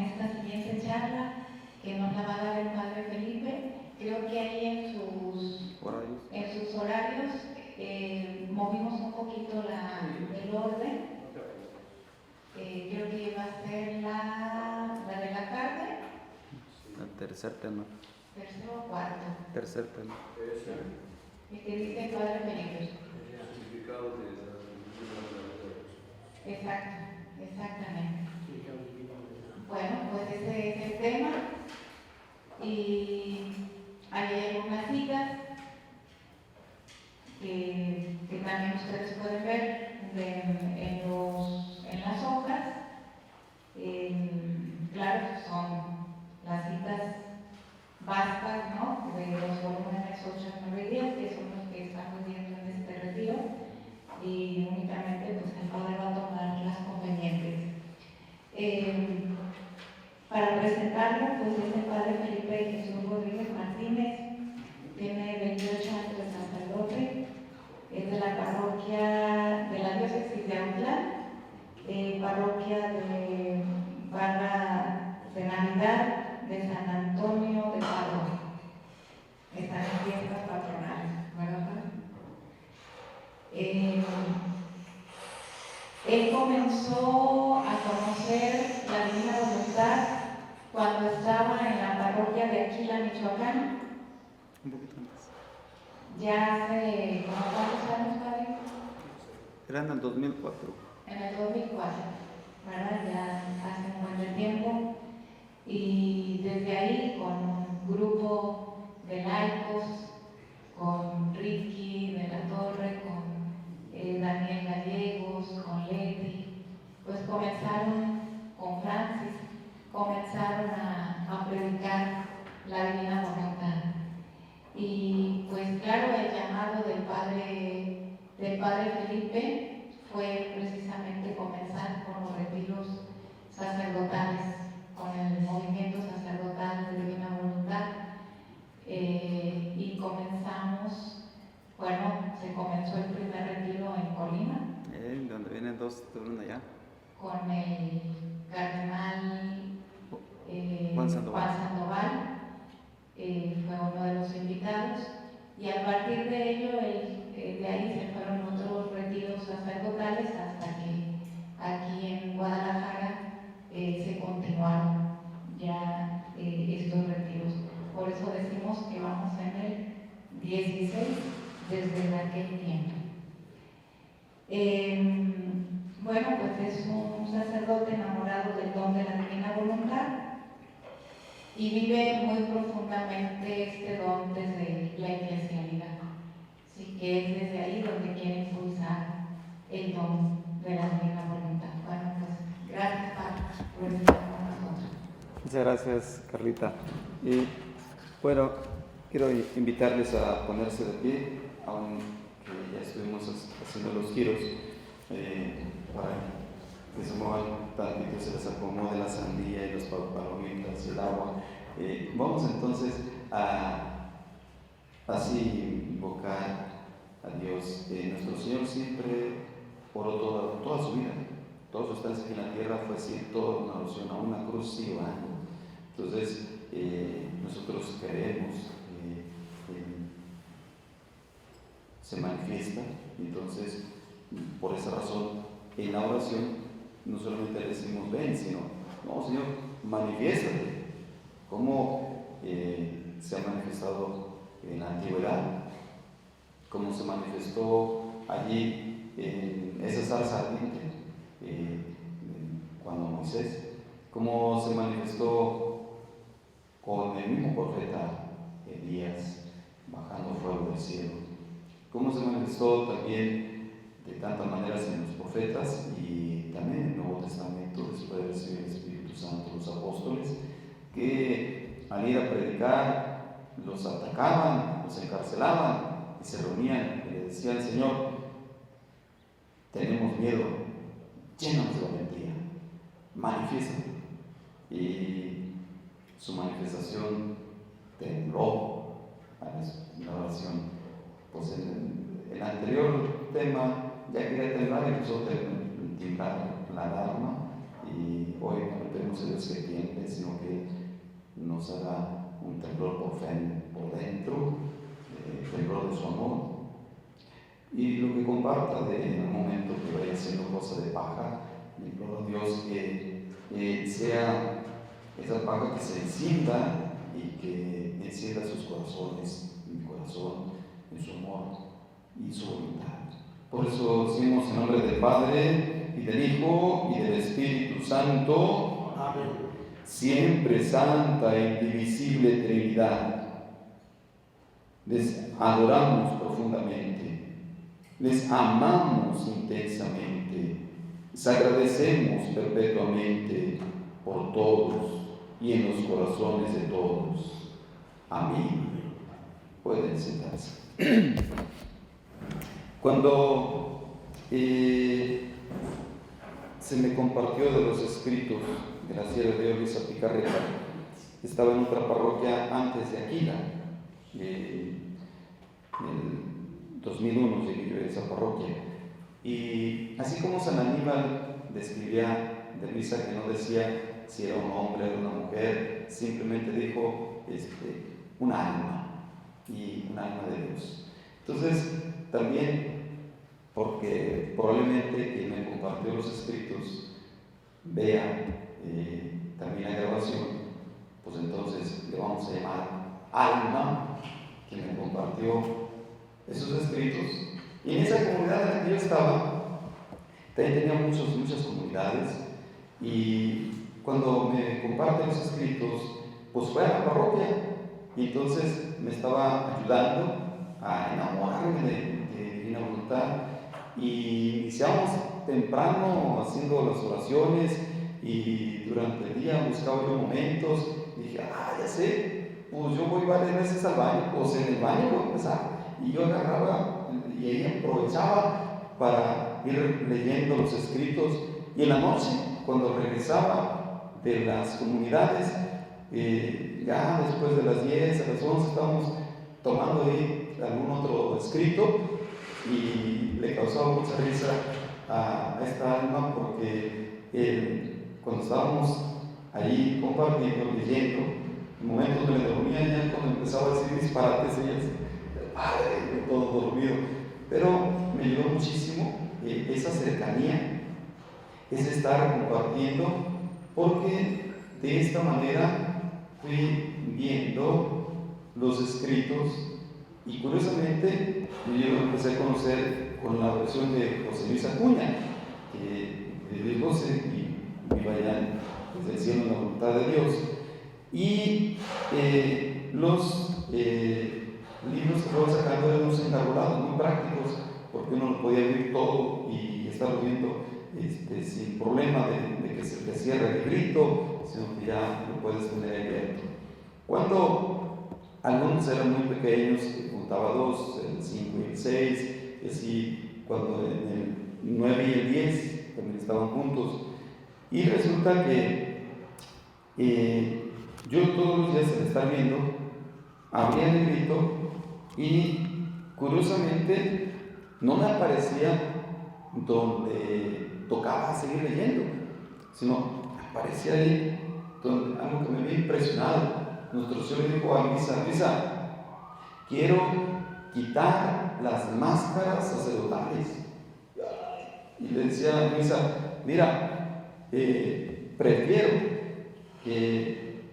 esta siguiente charla que nos la va a dar el Padre Felipe. Creo que ahí en sus horarios movimos un poquito el orden. Creo que va a ser la de la tarde. El tercer tema. Tercero o cuarto. Tercer tema. El que dice el Padre Felipe. Exacto, exactamente. Bueno, pues ese es el tema. Y hay algunas citas que también ustedes pueden ver en las hojas. Claro, son las citas básicas, ¿no?, de los volúmenes 8 a 9 días, que son los que estamos viendo en este retiro, y únicamente pues el padre va a tomar las convenientes. Para presentarlo, pues es el Padre Felipe Jesús Rodríguez Martínez, tiene 28 años de sacerdote, es de la parroquia de la diócesis de Autlán, parroquia de Barra de Navidad de San Antonio de Padua. Están en fiestas patronales, ¿verdad? Él comenzó a conocer la Divina Voluntad cuando estaba en la parroquia de Aquila, Michoacán. Un poquito antes. Ya hace, ¿cuántos años, padre? Era en el 2004. En el 2004, ¿verdad? Ya hace un buen tiempo. Y desde ahí, con un grupo de laicos, con Ricky de la Torre, con Daniel Gallegos, con Leti, pues comenzaron con Francis, comenzaron a predicar la Divina Voluntad. Y pues claro, el llamado del Padre Felipe fue precisamente comenzar con los retiros sacerdotales, con el movimiento sacerdotal de Divina Voluntad. Y comenzamos, bueno, se comenzó el primer retiro en Colima. Donde vienen dos de uno allá. Con el cardenal Juan Sandoval. Fue uno de los invitados. Y a partir de ello, de ahí se fueron otros retiros sacerdotales hasta que aquí en Guadalajara se continuaron ya estos retiros. Por eso decimos que vamos en el 16 desde aquel tiempo. Bueno, pues es un sacerdote enamorado del don de la Divina Voluntad y vive muy profundamente este don desde la eclesialidad. Así que es desde ahí donde quiere impulsar el don de la Divina Voluntad. Bueno, pues gracias, Padre, por estar con nosotros. Muchas gracias, Carlita. Y bueno, quiero invitarles a ponerse de pie, aunque ya estuvimos haciendo los giros, para que se muevan tantito, se les acomode la sandía y los palomitas y el agua. Vamos entonces a así invocar a Dios. Nuestro Señor siempre oró toda su vida. Toda su estancia aquí en la tierra fue así, toda una oración, a una cruz sigue orando. Entonces, nosotros queremos se manifiesta. Entonces, por esa razón, en la oración no solamente le decimos ven, sino, no, Señor, manifiéstate. ¿Cómo se ha manifestado en la antigüedad? ¿Cómo se manifestó allí en esa zarza ardiente cuando Moisés? ¿Cómo se manifestó con el mismo profeta Elías bajando fuego del cielo? ¿Cómo se manifestó también de tantas maneras en los profetas y también en el Nuevo Testamento, después de recibir el Espíritu Santo, los apóstoles, que al ir a predicar los atacaban, los encarcelaban y se reunían y le decían: Señor, tenemos miedo, llénanos de valentía, manifiéstate. Y su manifestación tembló a la oración. Pues en el anterior tema ya quería temblar, empezó a temblar la alarma, y hoy no le pedimos a Dios que tiemble, sino que nos haga un temblor por fe por dentro, temblor de su amor, y lo que comparta en el momento que vaya haciendo cosa de paja, le imploro a Dios que sea esa paja que se encienda y que encienda sus corazones, mi corazón, en su amor y su voluntad. Por eso decimos en nombre del Padre, y del Hijo, y del Espíritu Santo. Amén. Siempre santa e indivisible Trinidad, les adoramos profundamente, les amamos intensamente, les agradecemos perpetuamente por todos y en los corazones de todos. Amén. Pueden sentarse. Cuando se me compartió de los escritos de la sierva de Luisa Picarreta, estaba en otra parroquia antes de Aquila. En el 2001 llegué yo a esa parroquia. Y así como San Aníbal describía de Luisa, que no decía si era un hombre o una mujer, simplemente dijo un alma, y un alma de Dios. Entonces, también, porque probablemente quien me compartió los escritos vea también la grabación, pues entonces le vamos a llamar alma, quien me compartió esos escritos. Y en esa comunidad en la que yo estaba, también tenía muchas comunidades, y cuando me comparte los escritos, pues fue a la parroquia, y entonces me estaba ayudando a enamorarme de Divina Voluntad, y iniciamos temprano haciendo las oraciones, y durante el día buscaba yo momentos, y dije, ya sé, pues yo voy varias veces al baño, pues en el baño voy a empezar, y yo agarraba y ella aprovechaba para ir leyendo los escritos, y en la noche, cuando regresaba de las comunidades, ya después de las 10, a las 11 estábamos tomando ahí algún otro escrito, y le causaba mucha risa a esta alma, porque cuando estábamos ahí compartiendo, leyendo, en momentos donde me dormía, ya cuando empezaba a decir disparates, ella decía, padre, todo dormido. Pero me ayudó muchísimo esa cercanía, ese estar compartiendo, porque de esta manera fui viendo los escritos, y curiosamente yo empecé a conocer con la versión de José Luis Acuña, de José, y vayan desde el cielo en la voluntad de Dios, y los libros que voy sacando eran unos encargolados muy prácticos, porque uno lo podía abrir todo y estarlo viendo sin problema de que se te cierre el librito, sino que ya lo puedes tener abierto. Cuando algunos eran muy pequeños, juntaba 2, el 5 y el 6, y así cuando en el 9 y el 10 también estaban juntos. Y resulta que yo todos los días al estar viendo, abría el librito, y curiosamente no me aparecía donde tocaba seguir leyendo, sino aparecía ahí algo que me había impresionado. Nuestro Señor dijo a Luisa, quiero quitar las máscaras sacerdotales. Y le decía a Luisa, mira, prefiero que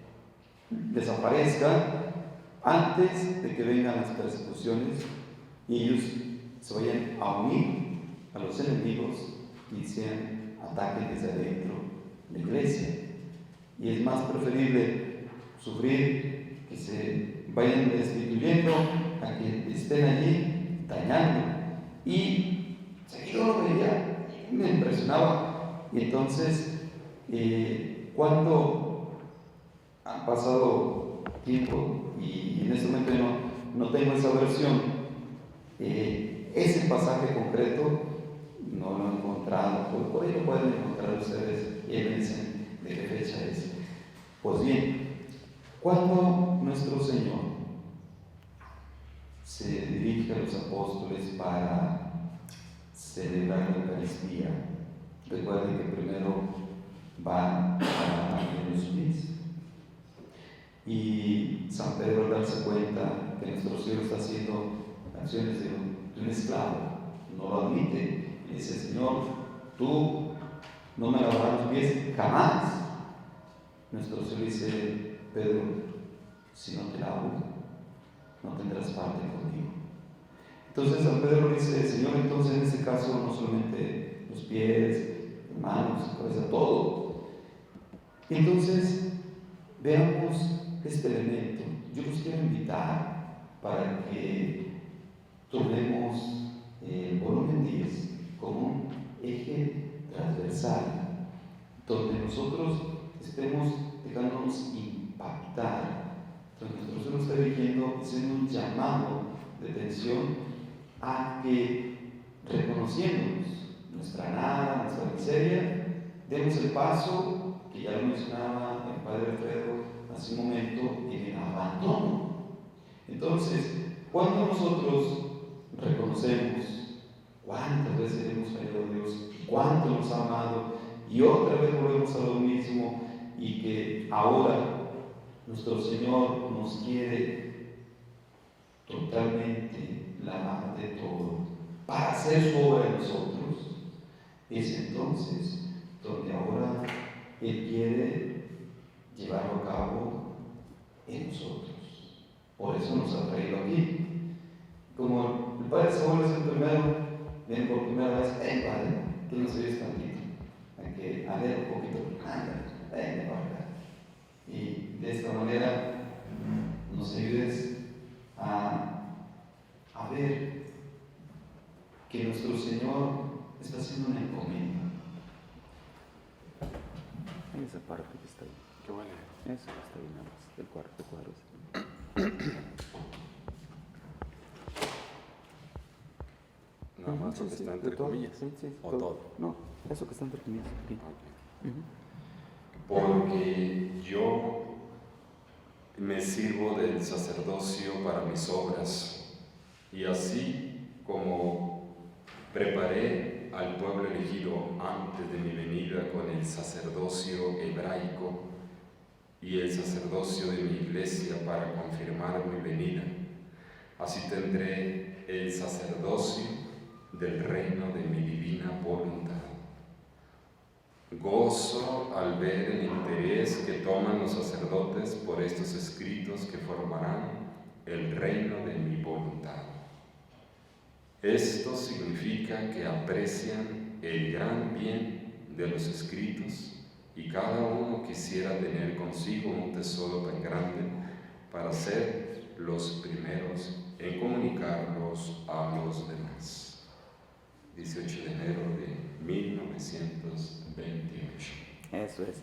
desaparezca antes de que vengan las persecuciones y ellos se vayan a unir a los enemigos y sean ataques desde adentro de la iglesia. Y es más preferible sufrir que se vayan destituyendo a que estén allí dañando. Y seguido lo veía, me impresionaba. Y entonces, cuando ha pasado tiempo y en este momento no tengo esa versión, ese pasaje concreto no lo he encontrado, por ahí lo pueden encontrar ustedes y me dicen de qué fecha es. Pues bien, cuando nuestro Señor se dirige a los apóstoles para celebrar la Eucaristía, recuerden que primero van a lavarle los pies. Y San Pedro, al darse cuenta que nuestro Señor está haciendo acciones de un esclavo, no lo admite y dice: Señor, tú no me lavarás los pies jamás. Nuestro Señor dice: Pedro, si no te lavo, no tendrás parte conmigo. Entonces San Pedro dice: Señor, entonces en este caso no solamente los pies, manos, cabeza, todo. Entonces veamos este elemento. Yo los quiero invitar para que tomemos el volumen 10 como un eje transversal, donde nosotros estemos dejándonos impactar, donde nuestro Señor está dirigiendo, haciendo un llamado de atención a que, reconociéndonos nuestra nada, nuestra miseria, demos el paso que ya lo mencionaba el Padre Alfredo hace un momento, en el abandono. Entonces, cuando nosotros reconocemos cuántas veces hemos fallado a Dios, cuánto nos ha amado, y otra vez volvemos a lo mismo, y que ahora nuestro Señor nos quiere totalmente lavar de todo para hacer su obra en nosotros, es entonces donde ahora Él quiere llevarlo a cabo en nosotros. Por eso nos ha traído aquí. Como el Padre Saúl es el primero, ven por primera vez: Padre, que nos ayudes tantito, hay que leer un poquito, ven para acá. Y de esta manera nos ayudes a ver que nuestro Señor está haciendo una encomienda. Esa parte que está ahí. Qué bueno. Eso que está ahí nada más, el cuadro. Nada más lo que está entre comillas. O todo. No, eso que está entre comillas. Aquí. Okay. Porque yo me sirvo del sacerdocio para mis obras, y así como preparé al pueblo elegido antes de mi venida con el sacerdocio hebraico y el sacerdocio de mi iglesia para confirmar mi venida, así tendré el sacerdocio del reino de mi divina voluntad. Gozo al ver el interés que toman los sacerdotes por estos escritos que formarán el reino de mi voluntad. Esto significa que aprecian el gran bien de los escritos, y cada uno quisiera tener consigo un tesoro tan grande para ser los primeros en comunicarlos a los demás. 18 de enero de 1928. Eso es.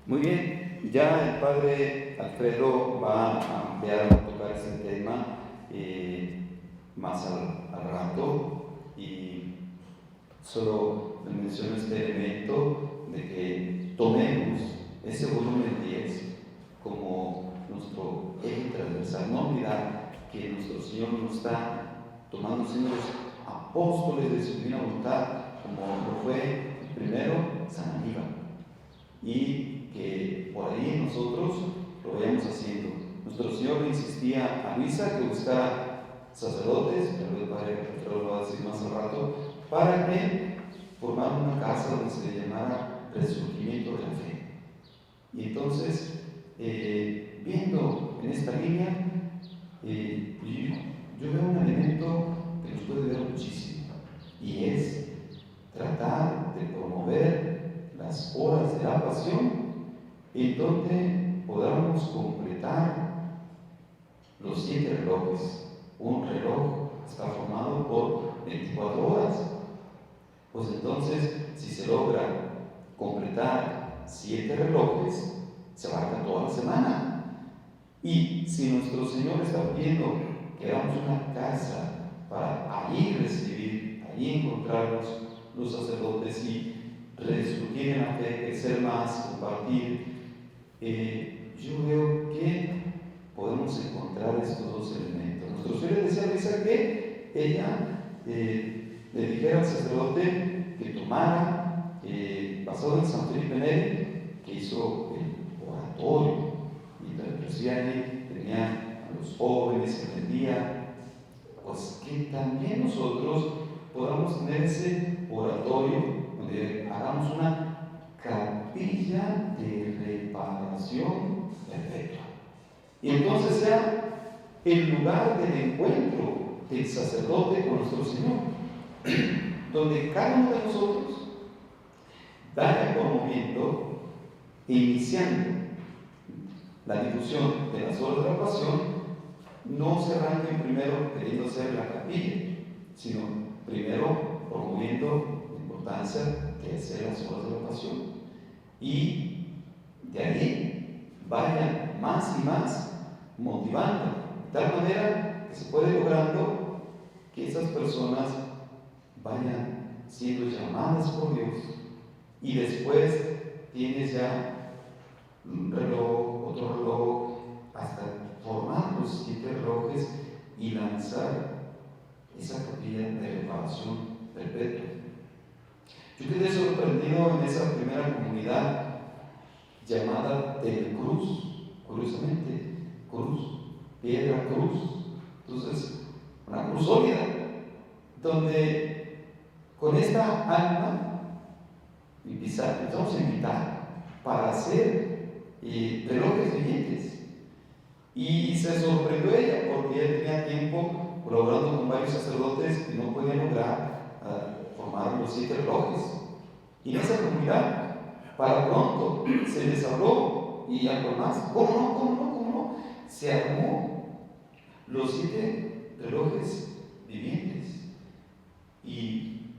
Muy bien, ya el Padre Alfredo va a ampliar a tocar ese tema más al rato, y solo me menciono este elemento de que tomemos ese volumen 10 como nuestro eje transversal. No olvidar que nuestro Señor nos está tomando siendo los apóstoles de su divina voluntad, como lo fue el primero San Aníbal, y que por ahí nosotros lo vayamos haciendo. Nuestro Señor le insistía a Luisa que buscara sacerdotes, pero el Padre Alfredo lo va a decir más al rato, para que formaran una casa donde se le llamara Resurgimiento de la Fe. Y entonces, viendo en esta línea, yo veo un elemento que nos puede ver muchísimo, y es tratar de promover las horas de la pasión en donde podamos completar los 7 relojes. Un reloj está formado por 24 horas. Pues entonces, si se logra completar 7 relojes, se abarca toda la semana. Y si nuestro Señor está pidiendo que hagamos una casa para allí recibir, allí encontrarnos los sacerdotes y resurgir en la fe, crecer más, compartir, yo veo que podemos encontrar estos dos elementos. Nuestro Señor le decía a Luisa que ella le dijera al sacerdote que tomara basado en San Felipe Neri, que hizo el oratorio, y la recibía ahí, tenía a los jóvenes en el día, pues que también nosotros podamos tener ese oratorio donde hagamos una capilla de reparación perpetua. Y entonces sea el lugar del encuentro del sacerdote con nuestro Señor, donde cada uno de nosotros vaya promoviendo e iniciando la difusión de las obras de la pasión. No se arranquen primero queriendo hacer la capilla, sino primero promoviendo la importancia de hacer las obras de la pasión. Y de ahí vayan más y más motivando, de tal manera que se puede logrando que esas personas vayan siendo llamadas por Dios, y después tienes ya un reloj, otro reloj, hasta formar los 7 relojes y lanzar esa capilla de reparación perpetua. Yo quedé sorprendido en esa primera comunidad llamada del Cruz, curiosamente, cruz, piedra cruz. Entonces, una cruz sólida, donde con esta alma empezamos a invitar para hacer relojes vivientes. Y se sorprendió ella porque ella tenía tiempo colaborando con varios sacerdotes y no podía lograr formar los 7 relojes. Y en esa comunidad, para pronto, se les habló y algo más. ¿Cómo no? Se armó los 7 relojes vivientes. Y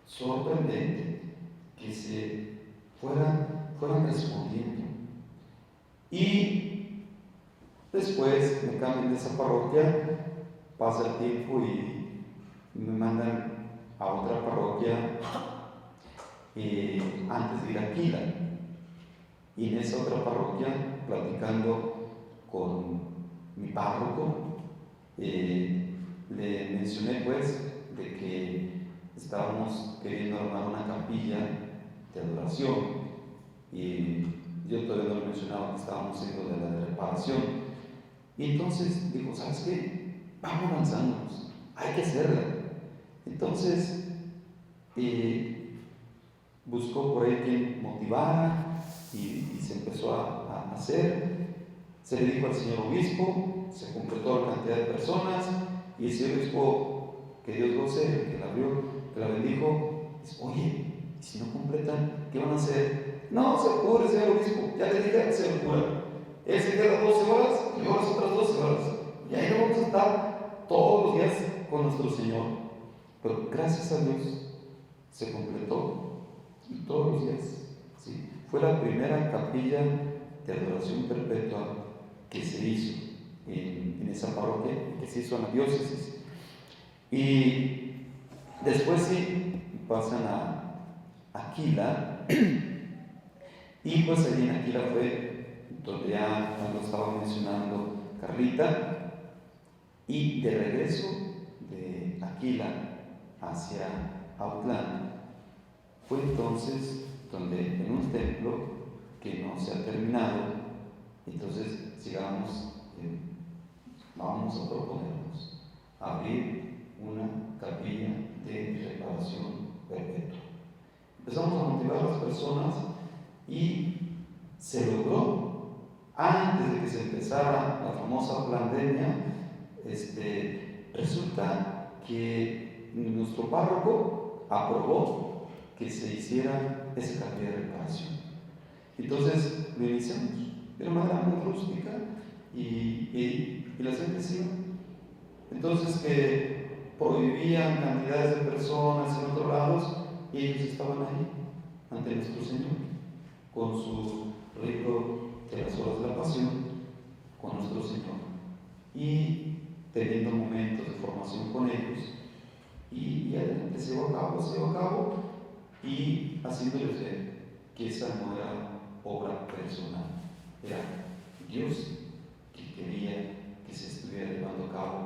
sorprendente que se fueran respondiendo. Y después me cambian de esa parroquia, pasa el tiempo y me mandan a otra parroquia antes de ir a Aquila. Y en esa otra parroquia, platicando con mi párroco, le mencioné pues de que estábamos queriendo armar una capilla de adoración, y yo todavía no le mencionaba que estábamos haciendo de la reparación. Y entonces dijo, ¿sabes qué? Vamos lanzándonos, hay que hacerla. Entonces buscó por ahí quien motivara y se empezó a hacer. Se le dijo al señor obispo, se completó la cantidad de personas, y el señor obispo, que Dios goce, que la abrió, que la bendijo, dice, oye, si no completan, ¿qué van a hacer? No, se apure, señor obispo, ya le dije, se apura. Él se queda 12 horas y yo las otras 12 horas. Y ahí no vamos a estar todos los días con nuestro Señor. Pero gracias a Dios se completó, y todos los días. ¿Sí? Fue la primera capilla de adoración perpetua que se hizo en esa parroquia, que se hizo en la diócesis. Y después sí pasan a Aquila, y pues allí en Aquila fue donde ya lo estaba mencionando Carlita, y de regreso de Aquila hacia Autlán fue entonces donde en un templo que no se ha terminado, entonces vamos a proponernos abrir una capilla de reparación perpetua. Empezamos a motivar a las personas y se logró. Antes de que se empezara la famosa pandemia, resulta que nuestro párroco aprobó que se hiciera esa capilla de reparación. Entonces lo iniciamos de una manera muy rústica, y la gente se iba. Entonces que prohibían cantidades de personas en otros lados, y ellos estaban ahí ante nuestro Señor con su libro de las horas de la pasión, con nuestro Señor, y teniendo momentos de formación con ellos, y adelante se llevó a cabo, y haciéndoles ver que esa no era obra personal, era Dios que quería que se estuviera llevando a cabo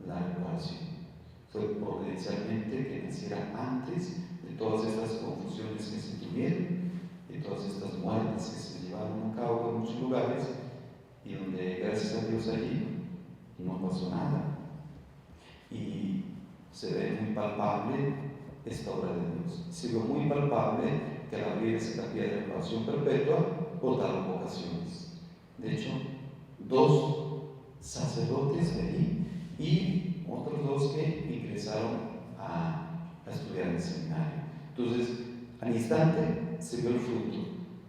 la reparación. fue providencialmente que naciera antes de todas estas confusiones que se tuvieron, de todas estas muertes que se llevaron a cabo en muchos lugares, y donde gracias a Dios allí no pasó nada. Y se ve muy palpable esta obra de Dios. Se ve muy palpable que al abrir esa capilla de reparación perpetua votaron vocaciones. De hecho, 2 sacerdotes de ahí y otros 2 que ingresaron a estudiar en el seminario. Entonces, al instante se vio el fruto.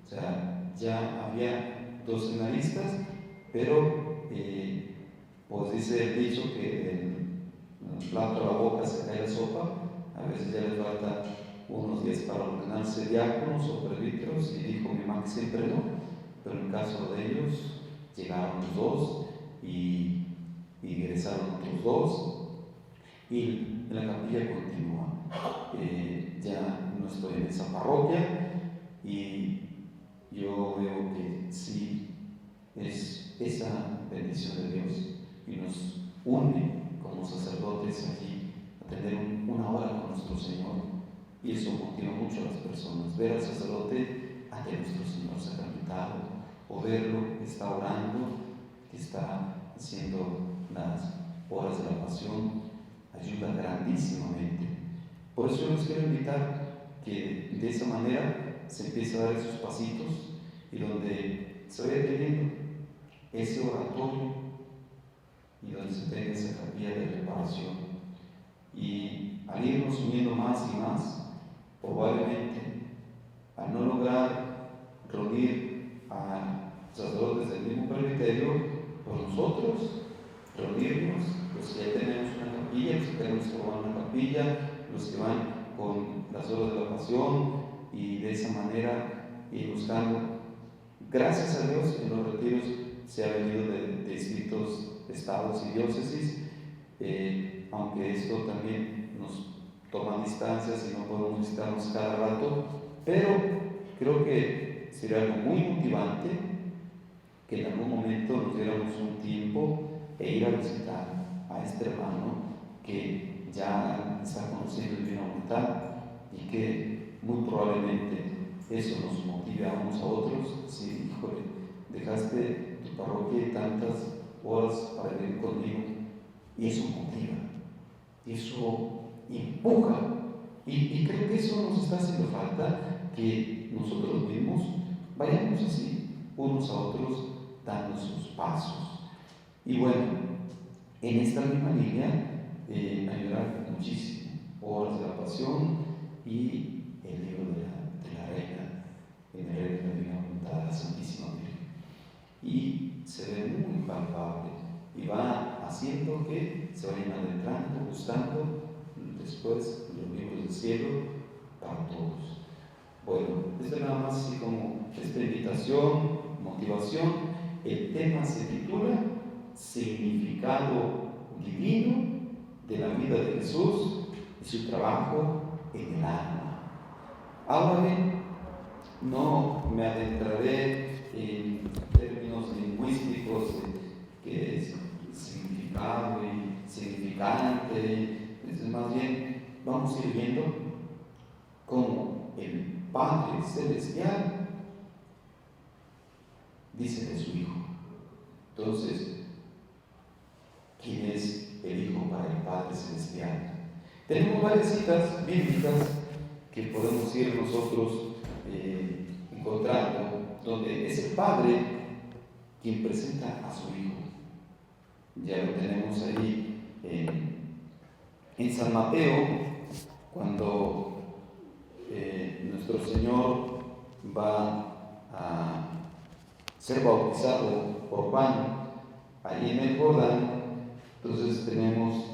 O sea, ya había 2 seminaristas, pero pues dice el dicho que del plato a la boca se cae la sopa. A veces ya les falta unos días para ordenarse diáconos o presbíteros, y dijo mi mamá que siempre no, pero en el caso de ellos llegaron los 2 y ingresaron otros 2, y la capilla continúa. Ya no estoy en esa parroquia, y yo veo que sí es esa bendición de Dios, y nos une como sacerdotes allí a tener una hora con nuestro Señor, y eso motiva mucho a las personas, ver al sacerdote ante nuestro Señor sacramentado, o verlo que está orando, que está haciendo las horas de la pasión, ayuda grandísimamente. Por eso yo les quiero invitar que de esa manera se empiece a dar esos pasitos, y donde se vaya teniendo ese oratorio, y donde se tenga esa capilla de reparación. Y al irnos uniendo más y más, probablemente al no lograr reunir a sacerdotes del mismo presbiterio, por nosotros reunirnos, los que ya tenemos una capilla, los que tenemos que formar una capilla, los que van con las horas de la pasión, y de esa manera ir buscando. Gracias a Dios, en los retiros se ha venido de distintos estados y diócesis, aunque esto también nos toma distancias y no podemos visitarnos cada rato, pero creo que sería algo muy motivante que en algún momento nos diéramos un tiempo e ir a visitar a este hermano que ya está conociendo el Divina Voluntad, y que muy probablemente eso nos motive a unos a otros. Sí, híjole, dejaste tu parroquia y tantas horas para vivir conmigo, y eso motiva, y eso empuja, y creo que eso nos está haciendo falta, que nosotros mismos vayamos así unos a otros dando sus pasos. Y bueno, en esta misma línea ayudará muchísimo Horas de la Pasión y el libro de la Reina, en el Reino de la Divina Voluntad de la Santísima Virgen, y se ve muy palpable, y va haciendo que se vayan adentrando, gustando después los libros del cielo para todos. Bueno, esto es nada más así como esta invitación, motivación. El tema se titula Significado Divino de la vida de Jesús y su trabajo en el alma. Ahora bien, no me adentraré en términos lingüísticos que es significado y significante. Más bien vamos a ir viendo cómo el Padre Celestial dice de su Hijo. Entonces, ¿quién es el Hijo para el Padre Celestial? Tenemos varias citas bíblicas que podemos ir nosotros encontrando, donde es el Padre quien presenta a su Hijo. Ya lo tenemos ahí en San Mateo, cuando nuestro Señor va a ser bautizado por Juan allí en el Jordán. Entonces tenemos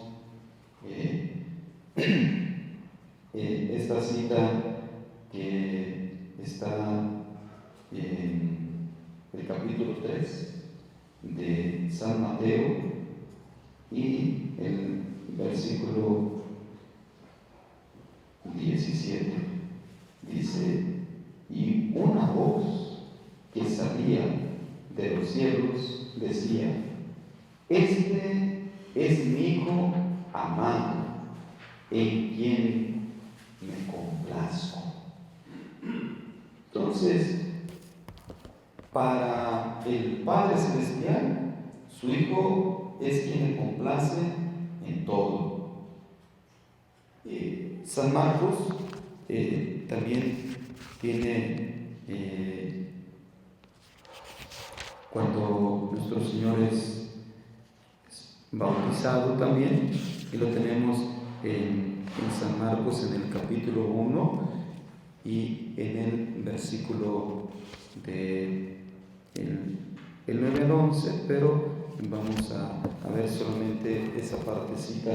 esta cita que está en el capítulo 3 de San Mateo, y el versículo 17 dice: y una voz que salía de los cielos decía: este es mi Hijo amado, en quien me complazco. Entonces, para el Padre Celestial, su Hijo es quien le complace en todo. San Marcos también tiene, cuando nuestro Señor es bautizado también, y lo tenemos en San Marcos en el capítulo 1 y en el versículo de el 9 al 11, pero vamos a ver solamente esa partecita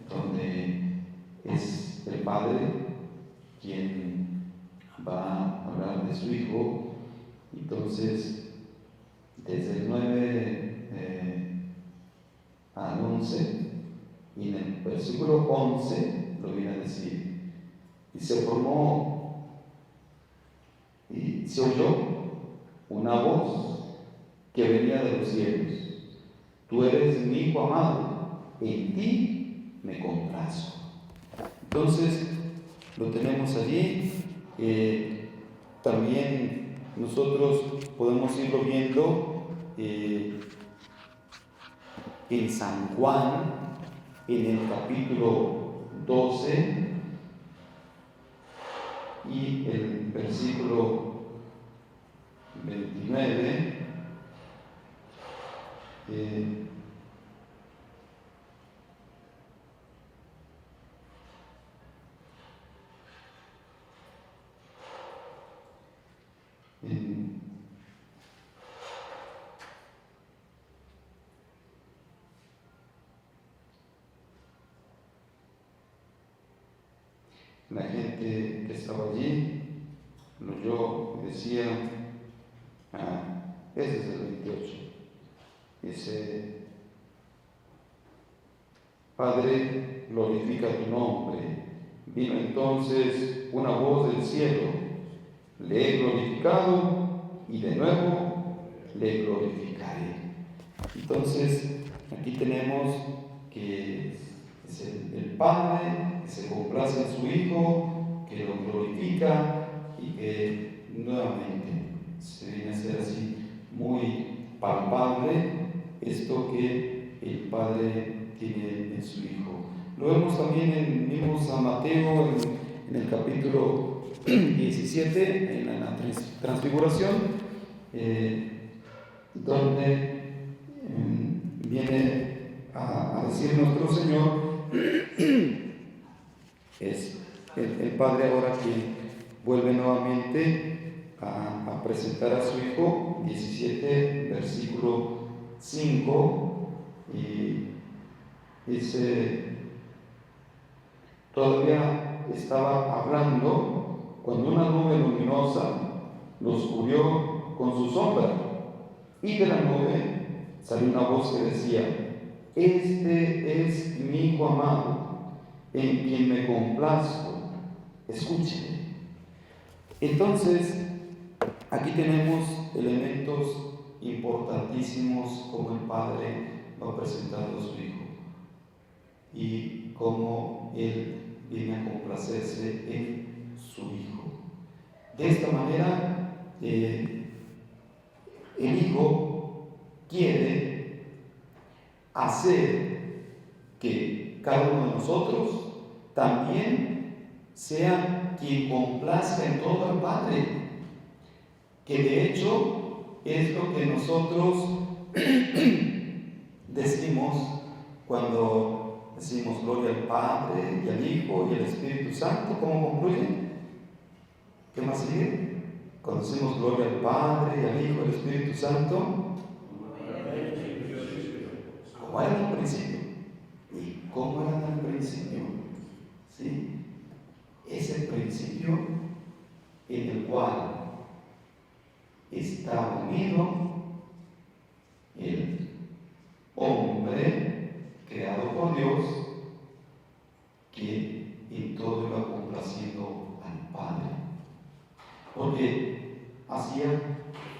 donde es el Padre quien va a hablar de su Hijo. Entonces, desde el 9 al 11, y en el versículo 11 lo viene a decir: y se formó y se oyó una voz que venía de los cielos: tú eres mi Hijo amado, en ti me complazco. Entonces, lo tenemos allí. También nosotros podemos irlo viendo en San Juan, en el capítulo 12 y el versículo 29. La gente que estaba allí lo oyó y decía, ese es el 28, dice: Padre, glorifica tu nombre. Vino entonces una voz del cielo: le he glorificado y de nuevo le glorificaré. Entonces, aquí tenemos que es el Padre que se complace en su Hijo, que lo glorifica y que nuevamente se viene a ser así muy palpable esto que el Padre tiene en su Hijo. Lo vemos también en mismo San Mateo, en el capítulo 17, en la transfiguración, donde viene a decir nuestro Señor, es el Padre ahora que vuelve nuevamente a presentar a su Hijo. 17, versículo 5, y dice: todavía estaba hablando cuando una nube luminosa los cubrió con su sombra, y de la nube salió una voz que decía: este es mi Hijo amado, en quien me complazco, escúcheme. Entonces, aquí tenemos elementos importantísimos como el Padre va presentando a su Hijo y cómo Él viene a complacerse en su Hijo. De esta manera, el Hijo quiere hacer que cada uno de nosotros también sea quien complazca en todo al Padre, que de hecho es lo que nosotros decimos cuando decimos gloria al Padre y al Hijo y al Espíritu Santo. ¿Cómo concluye? ¿Qué más sigue? Cuando decimos gloria al Padre y al Hijo y al Espíritu Santo, como era en el principio. ¿Y cómo era en el principio? ¿Sí? Es el principio en el cual está unido el hombre creado por Dios, que en todo iba complaciendo al Padre, porque hacía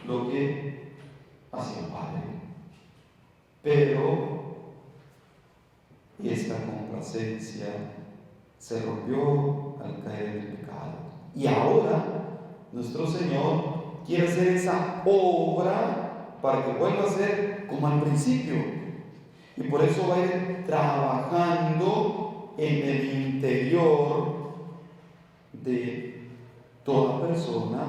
lo que hacía el Padre. Pero esta complacencia se rompió al caer en el pecado. Y ahora nuestro Señor quiere hacer esa obra para que vuelva a ser como al principio. Y por eso va a ir trabajando en el interior de toda persona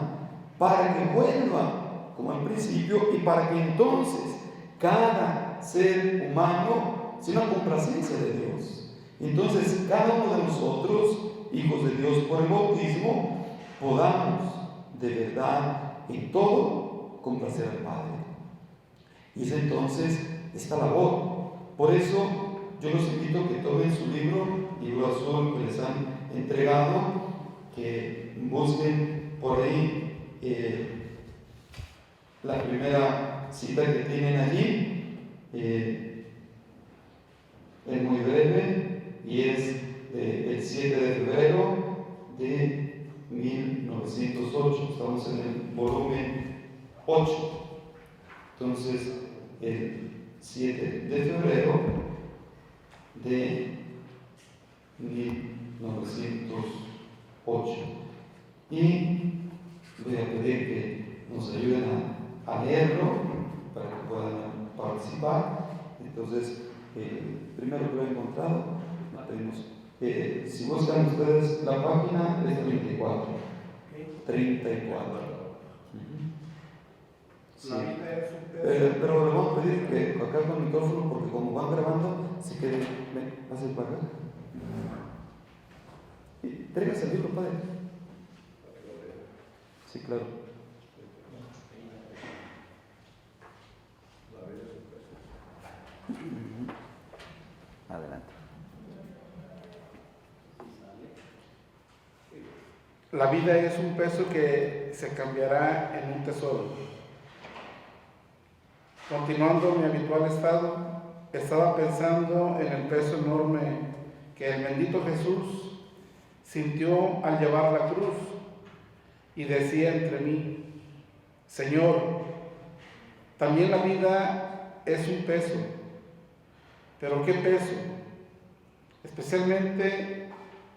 para que vuelva como al principio y para que entonces cada ser humano sea una complacencia de Dios. Entonces cada uno de nosotros, hijos de Dios por el bautismo, podamos de verdad en todo complacer al Padre. Y es entonces esta labor. Por eso yo los invito a que tomen su libro azul que les han entregado, que busquen por ahí la primera cita que tienen allí. Es muy breve y es del 7 de febrero de 1908. Estamos en el volumen 8. Entonces, el 7 de febrero de 1908. Y voy a pedir que nos ayuden a leerlo para que puedan participar. Entonces, primero que lo he encontrado, si buscan ustedes la página, es 34. 34. Sí. Pero le vamos a pedir que acá con el micrófono, porque como van grabando, si quieren, vas a ir para acá. Tráigase el libro, padre. Sí, claro. Adelante. La vida es un peso que se cambiará en un tesoro. Continuando mi habitual estado, estaba pensando en el peso enorme que el bendito Jesús sintió al llevar la cruz y decía entre mí: Señor, también la vida es un peso. ¿Pero qué peso? Especialmente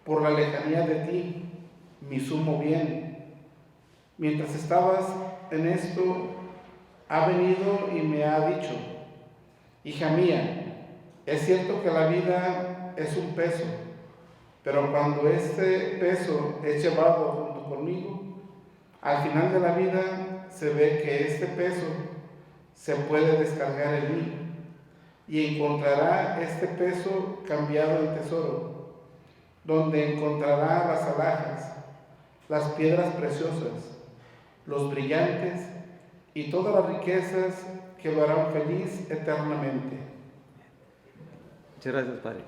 por la lejanía de ti, mi sumo bien. Mientras estabas en esto, ha venido y me ha dicho: hija mía, es cierto que la vida es un peso, pero cuando este peso es llevado junto conmigo, al final de la vida se ve que este peso se puede descargar en mí y encontrará este peso cambiado en tesoro, donde encontrará las alhajas, las piedras preciosas, los brillantes y todas las riquezas que lo harán feliz eternamente. Muchas gracias, Padre.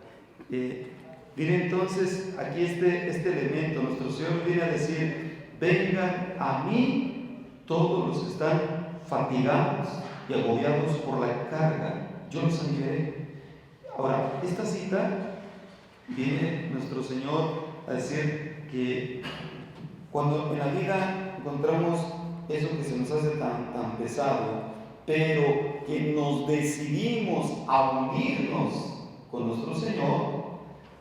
Viene entonces aquí este elemento. Nuestro Señor viene a decir: vengan a mí todos los que están fatigados y agobiados por la carga, yo los aliviaré. Ahora, esta cita viene nuestro Señor a decir que cuando en la vida encontramos eso que se nos hace tan pesado, pero que nos decidimos a unirnos con nuestro Señor,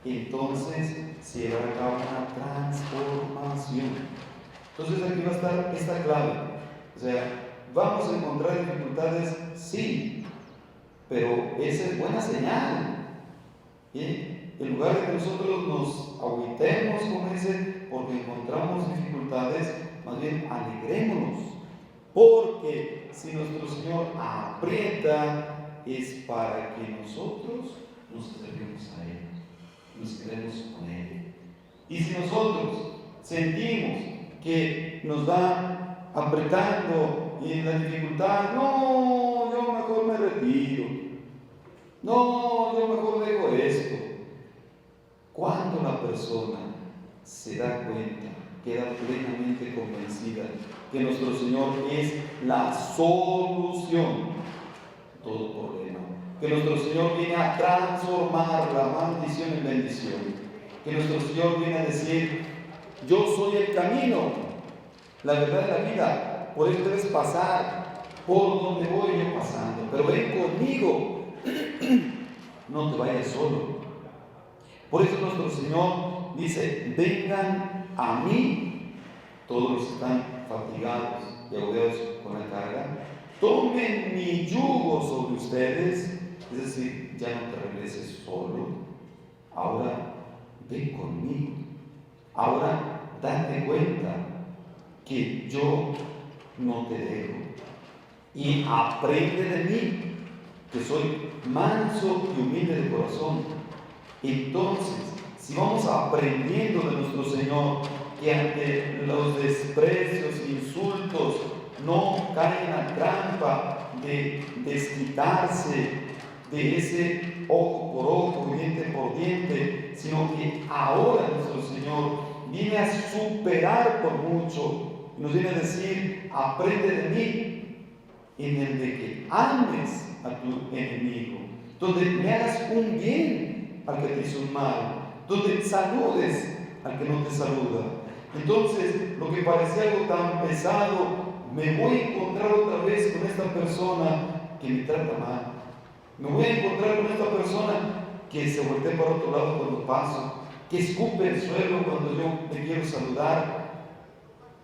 entonces se llevará a cabo una transformación. Entonces aquí va a estar esta clave. O sea, vamos a encontrar dificultades, sí, pero esa es buena señal. ¿Sí? En lugar de que nosotros nos agüitemos, como dice, porque encontramos dificultades, más bien alegrémonos, porque si nuestro Señor aprieta es para que nosotros nos acerquemos a Él, nos quedemos con Él. Y si nosotros sentimos que nos va apretando y en la dificultad, no, yo mejor me retiro, no, yo mejor dejo esto. Cuando la persona se da cuenta, queda plenamente convencida que nuestro Señor es la solución a todo problema, que nuestro Señor viene a transformar la maldición en bendición, que nuestro Señor viene a decir: yo soy el camino, la verdad y la vida, por eso debes pasar por donde voy yo pasando, pero ven conmigo, no te vayas solo. Por eso nuestro Señor dice, vengan a mí todos los que están fatigados y agobiados con la carga, tomen mi yugo sobre ustedes, es decir, ya no te regreses solo, ahora ven conmigo, ahora date cuenta que yo no te dejo y aprende de mí, que soy manso y humilde de corazón. Entonces, si vamos aprendiendo de nuestro Señor, que ante los desprecios e insultos no cae en la trampa de desquitarse de ese ojo por ojo, diente por diente, sino que ahora nuestro Señor viene a superar por mucho, nos viene a decir, aprende de mí, en el de que ames a tu enemigo, donde le hagas un bien al que te hizo un mal, donde saludes al que no te saluda. Entonces, lo que parecía algo tan pesado, me voy a encontrar otra vez con esta persona que me trata mal. Me voy a encontrar con esta persona que se voltea para otro lado cuando paso, que escupe el suelo cuando yo te quiero saludar.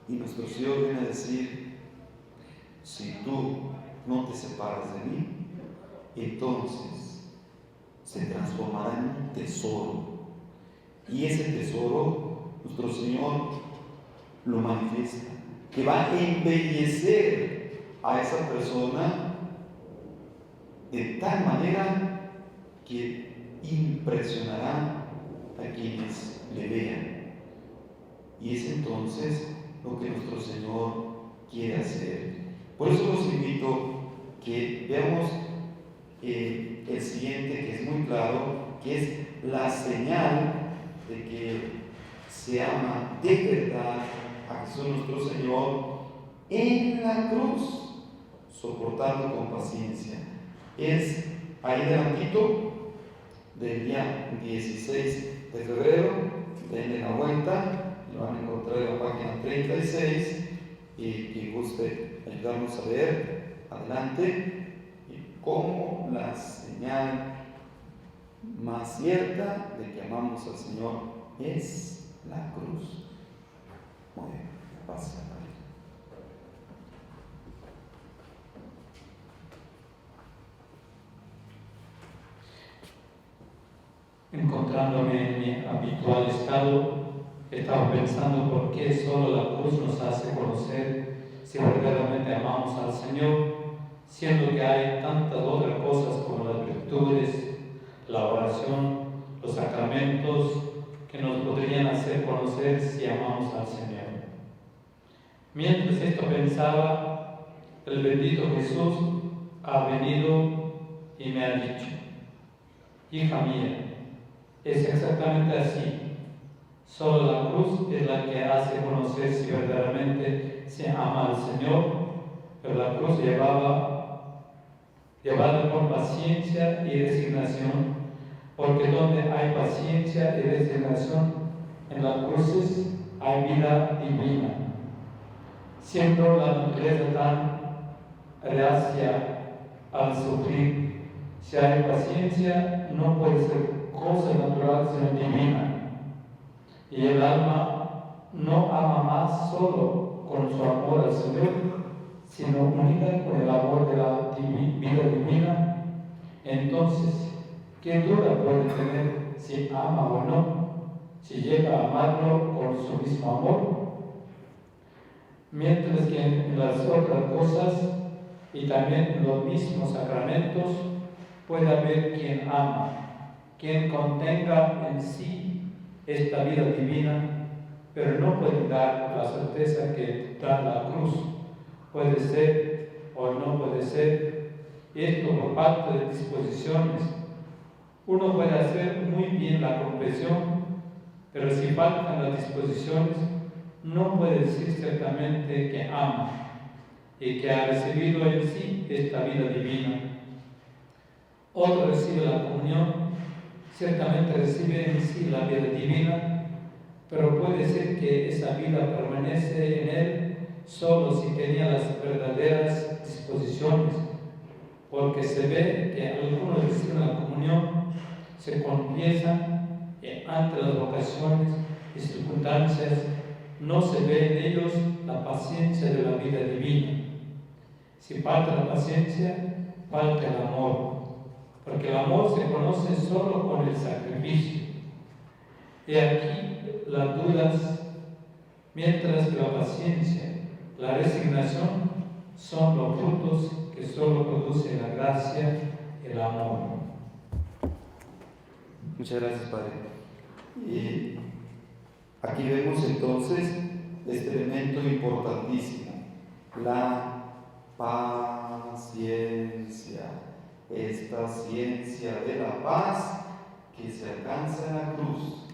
Y nuestro Señor viene a decir, si tú no te separas de mí, entonces se transformará en un tesoro. Y ese tesoro, nuestro Señor lo manifiesta, que va a embellecer a esa persona de tal manera que impresionará a quienes le vean. Y es entonces lo que nuestro Señor quiere hacer. Por eso los invito que veamos el siguiente, que es muy claro, que es la señal de que se ama de verdad a Jesús nuestro Señor en la cruz, soportando con paciencia. Es ahí delantito del día 16 de febrero, denle la vuelta, lo van a encontrar en la página 36, y quien guste ayudarnos a ver, adelante, y como la señal más cierta de que amamos al Señor es la cruz. Muy bien, pasa. Encontrándome en mi habitual estado, estaba pensando por qué solo la cruz nos hace conocer si verdaderamente amamos al Señor, siendo que hay tantas otras cosas como las virtudes, la oración, los sacramentos, que nos podrían hacer conocer si amamos al Señor. Mientras esto pensaba, el bendito Jesús ha venido y me ha dicho, hija mía, es exactamente así. Solo la cruz es la que hace conocer si verdaderamente se ama al Señor, pero la cruz llevada con paciencia y resignación, porque donde hay paciencia y resignación, en las cruces hay vida divina. Siendo la naturaleza tan reacia al sufrir, si hay paciencia, no puede ser cosa natural sino divina. Y el alma no ama más solo con su amor al Señor, sino unida con el amor de la vida divina. Entonces, ¿qué duda puede tener si ama o no, si llega a amarlo con su mismo amor? Mientras que en las otras cosas y también en los mismos sacramentos puede haber quien ama, quien contenga en sí esta vida divina, pero no puede dar la certeza que da la cruz. Puede ser o no puede ser. Esto por parte de disposiciones. Uno puede hacer muy bien la confesión, pero si faltan las disposiciones, no puede decir ciertamente que ama y que ha recibido en sí esta vida divina. Otro recibe la comunión, ciertamente recibe en sí la vida divina, pero puede ser que esa vida permanece en él solo si tenía las verdaderas disposiciones, porque se ve que algunos reciben la comunión, se confiesan, ante las vocaciones y circunstancias no se ve en ellos la paciencia de la vida divina. Si falta la paciencia, falta el amor, porque el amor se conoce solo con el sacrificio. Y aquí las dudas, mientras que la paciencia, la resignación son los frutos que solo produce la gracia, el amor. Muchas gracias, Padre. Y aquí vemos entonces este elemento importantísimo, la paciencia, esta ciencia de la paz que se alcanza en la cruz,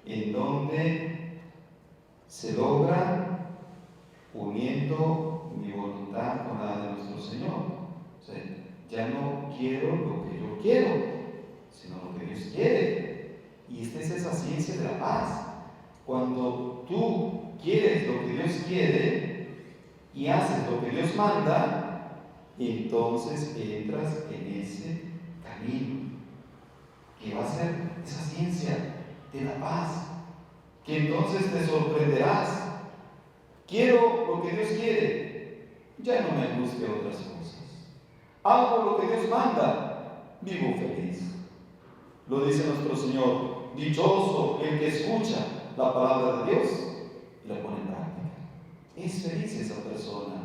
en donde se logra uniendo mi voluntad con la de nuestro Señor. O sea, ya no quiero lo que yo quiero, sino lo que Dios quiere. Y esta es esa ciencia de la paz. Cuando tú quieres lo que Dios quiere y haces lo que Dios manda, entonces entras en ese camino que va a ser esa ciencia de la paz, que entonces te sorprenderás. Quiero lo que Dios quiere, ya no me busque otras cosas. Hago lo que Dios manda, vivo feliz. Lo dice nuestro Señor: dichoso el que escucha la palabra de Dios y la pone en práctica. Es feliz esa persona.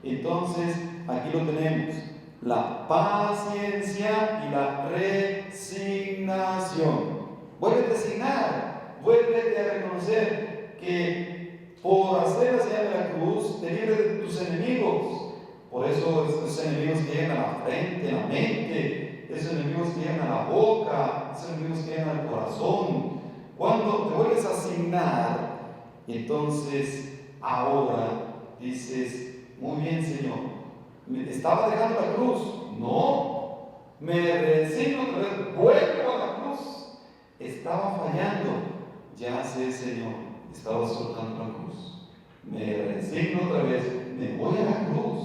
Entonces, aquí lo tenemos: la paciencia y la resignación. Vuélvete a resignar, vuélvete a reconocer que por hacer la señal de la cruz te libre de tus enemigos. Por eso esos enemigos que llegan a la frente, a la mente, esos enemigos que llegan a la boca, esos enemigos que llegan al corazón. Cuando te vuelves a asignar, entonces ahora dices: muy bien, Señor, ¿me estaba dejando la cruz? No, me resigno otra vez, vuelvo a la cruz. Estaba fallando, ya sé, Señor, estaba soltando la cruz. Me resigno otra vez, me voy a la cruz.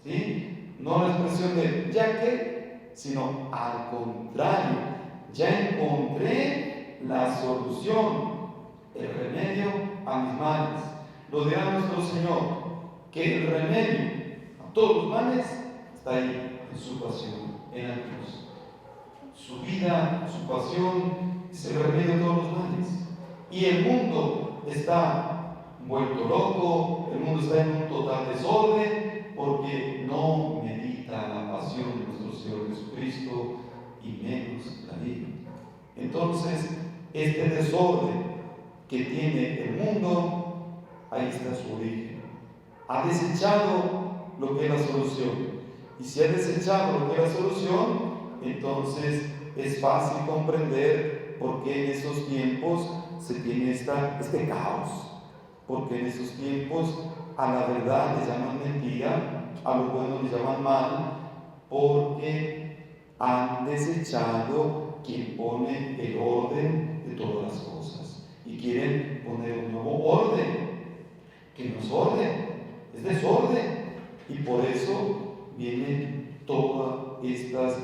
¿Sí? No la expresión de ya que, sino al contrario, ya encontré la solución, el remedio a mis males. Lo dirá nuestro Señor, que el remedio a todos los males está ahí, en su pasión, en la cruz. Su vida, su pasión es el remedio a todos los males. Y el mundo está vuelto loco, el mundo está en un total desorden, porque no medita la pasión de nuestro Señor Jesucristo y menos la vida. Entonces, este desorden que tiene el mundo, ahí está su origen. Ha desechado lo que es la solución. Y si ha desechado lo que es la solución, entonces es fácil comprender por qué en esos tiempos se tiene este caos. Porque en esos tiempos a la verdad le llaman mentira, a lo bueno le llaman mal, porque han desechado quien pone el orden de todas las cosas y quieren poner un nuevo orden, que no es orden, es desorden. Y por eso vienen todas estas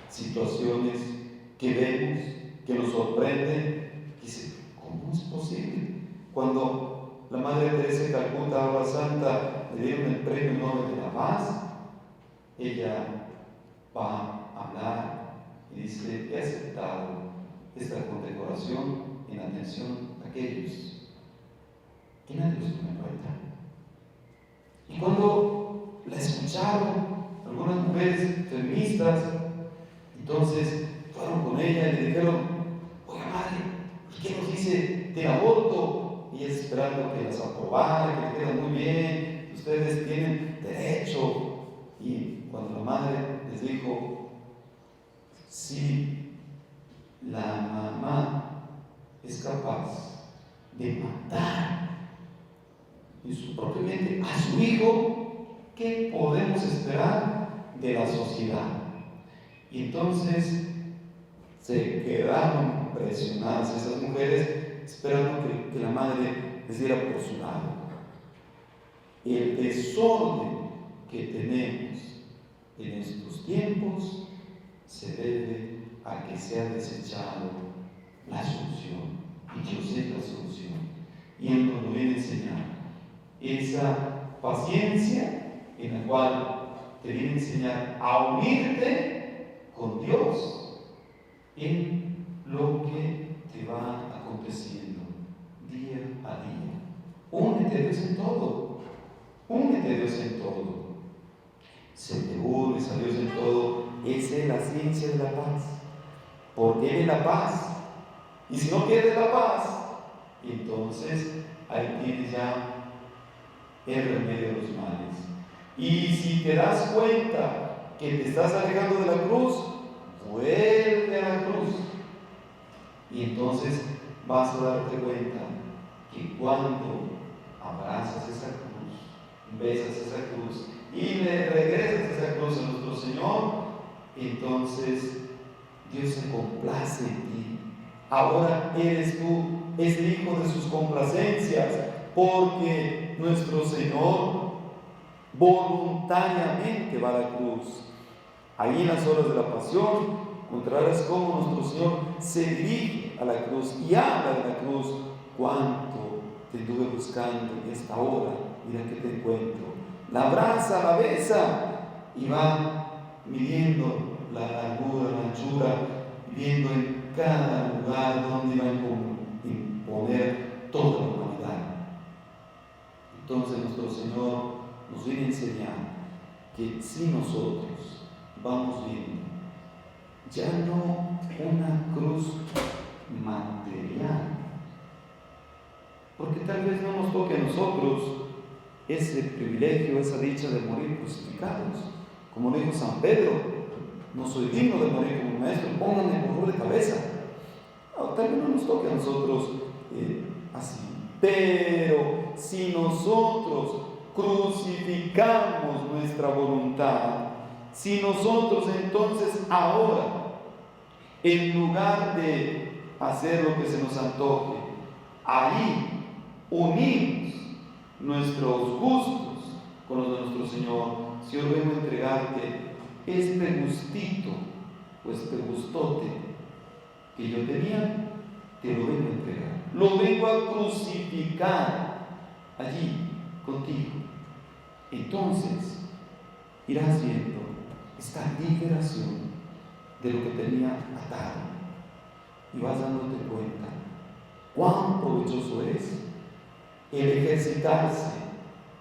situaciones que vemos, que nos sorprenden. Dice: ¿cómo es posible? Cuando la Madre Teresa de Calcuta, ahora santa, le dieron el premio Nobel de la Paz, ella va a hablar y dice: he aceptado esta condecoración en atención a aquellos que nadie los toma en cuenta. Y cuando la escucharon algunas mujeres feministas, entonces fueron con ella y le dijeron: oiga, madre, ¿y qué nos dice del aborto? Y esperando que las aprobara, que le queda muy bien, ustedes tienen derecho. Y cuando la madre les dijo: si la mamá es capaz de matar en su propia mente a su hijo, ¿qué podemos esperar de la sociedad? Y entonces se quedaron impresionadas esas mujeres, esperando que la madre les diera por su lado. El desorden que tenemos en estos tiempos se debe a que se ha desechado la solución. Y Dios es la solución. Y Él nos viene a enseñar esa paciencia en la cual te viene a enseñar a unirte con Dios en lo que te va aconteciendo día a día. Únete a Dios en todo. Únete a Dios en todo. Si te unes a Dios en todo, esa es la ciencia de la paz. Porque Él es la paz. Y si no pierdes la paz, entonces ahí tienes ya el remedio de los males. Y si te das cuenta que te estás alejando de la cruz, vuelve a la cruz. Y entonces vas a darte cuenta que cuando abrazas esa cruz, besas esa cruz y le regresas esa cruz a nuestro Señor, entonces Dios se complace en ti. Ahora eres tú ese hijo de sus complacencias, porque nuestro Señor voluntariamente va a la cruz. Ahí en las horas de la pasión encontrarás cómo nuestro Señor se dirige a la cruz y habla de la cruz. Cuánto te estuve buscando y esta hora, mira que te encuentro. La abraza, la besa y va midiendo la largura, la anchura, viendo en cada lugar donde va a imponer toda la humanidad. Entonces nuestro Señor nos viene a enseñar que si nosotros vamos viendo ya no una cruz material, porque tal vez no nos toque a nosotros ese privilegio, esa dicha de morir crucificados, como dijo San Pedro: no soy digno de morir como un maestro, pónganme por favor de cabeza. No, tal vez no nos toque a nosotros así, pero si nosotros crucificamos nuestra voluntad, si nosotros entonces ahora, en lugar de hacer lo que se nos antoje, ahí unimos nuestros gustos con los de nuestro Señor. Si yo vengo a entregarte este gustito o este gustote que yo tenía, te lo vengo a entregar, lo vengo a crucificar allí contigo. Entonces irás viendo esta liberación de lo que tenía atado y vas dándote cuenta cuán provechoso es el ejercitarse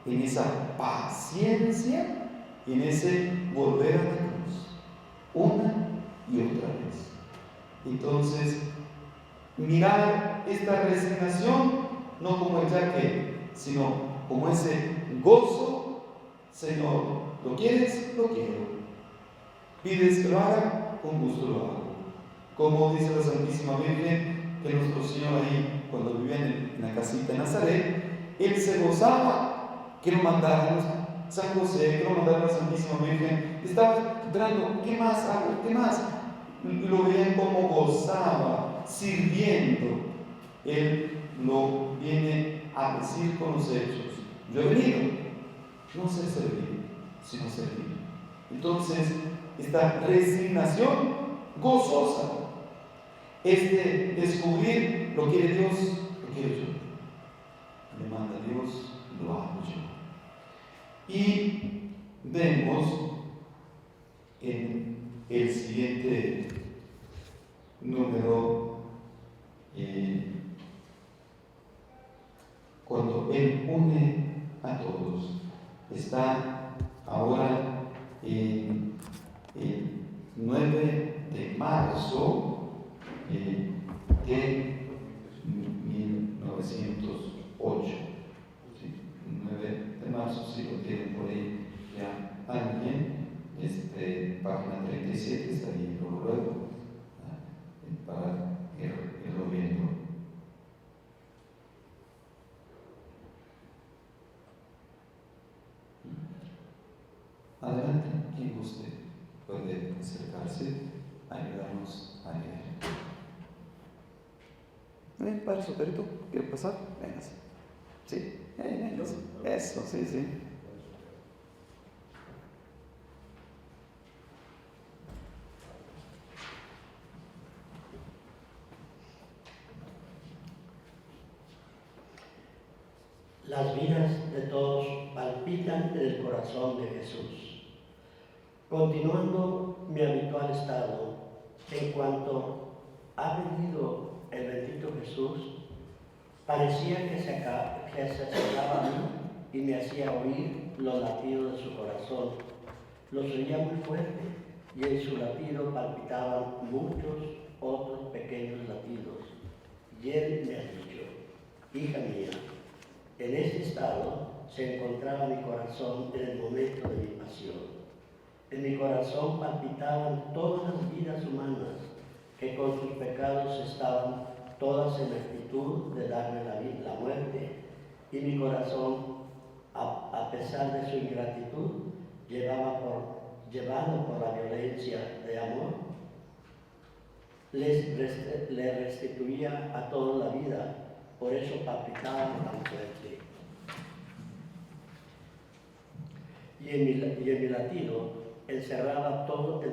en esa paciencia y en ese volver a la cruz una y otra vez. Entonces, mirar esta resignación no como el ya que, sino como ese gozo. Señor, ¿lo quieres? Lo quiero. ¿Pides que lo haga? Con gusto lo hago. Como dice la Santísima Virgen, que nuestro Señor ahí, cuando vivía en la casita de Nazaret, Él se gozaba que lo mandaran San José, que lo mandara la Santísima Virgen. Estaba esperando, ¿qué más hago? ¿Qué más? Lo veían como gozaba, sirviendo. Él lo viene a decir con los hechos. Yo he venido, no ser servir, sino servir. Entonces, esta resignación gozosa es de descubrir: lo quiere Dios, lo quiero yo. Me manda Dios, lo hago yo. Y vemos en el siguiente número, cuando Él une a todos. Está ahora el 9 de marzo de 1908. ¿Sí? 9 de marzo, si lo tienen por ahí ya alguien, página 37, está ahí luego, para irlo viendo. Adelante, quien guste puede acercarse a ayudarnos a leer. Ven, Padre Soterito, ¿quiere pasar? Véngase. Sí, véngase. Eso, sí, sí. Las vidas de todos palpitan en el corazón de Jesús. Continuando mi habitual estado, en cuanto ha venido el bendito Jesús, parecía que se acercaba a mí y me hacía oír los latidos de su corazón. Los oía muy fuerte y en su latido palpitaban muchos otros pequeños latidos. Y él me ha dicho: hija mía, en este estado se encontraba mi corazón en el momento de mi pasión. En mi corazón palpitaban todas las vidas humanas que con sus pecados estaban todas en actitud de darme la muerte, y mi corazón, a pesar de su ingratitud, llevado por la violencia de amor, le restituía a todos la vida. Por eso palpitaban tan fuerte. Y en mi latido encerraba todos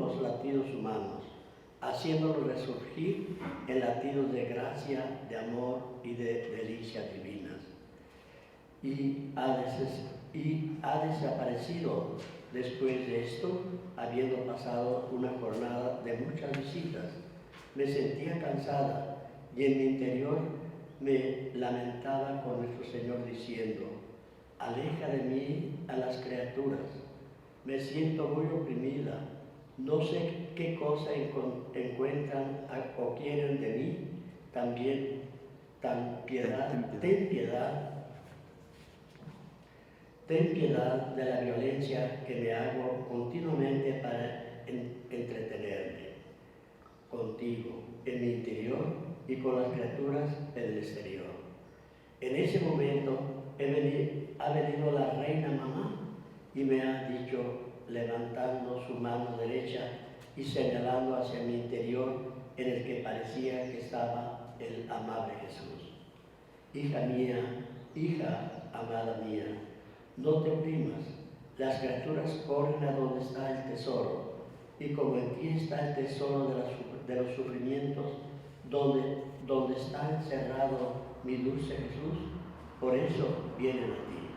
los latidos humanos, haciéndolos resurgir en latidos de gracia, de amor y de delicias divinas. Y ha desaparecido después de esto, habiendo pasado una jornada de muchas visitas. Me sentía cansada y en mi interior me lamentaba con nuestro Señor diciendo: aleja de mí a las criaturas. Me siento muy oprimida. No sé qué cosa encuentran o quieren de mí. También, ten piedad de la violencia que me hago continuamente para entretenerme contigo en mi interior y con las criaturas en el exterior. En ese momento ha venido la reina mamá y me ha dicho, levantando su mano derecha y señalando hacia mi interior, en el que parecía que estaba el amable Jesús: hija mía, hija amada mía, no te oprimas. Las criaturas corren a donde está el tesoro, y como en ti está el tesoro de los sufrimientos, donde está encerrado mi dulce Jesús, por eso vienen a ti.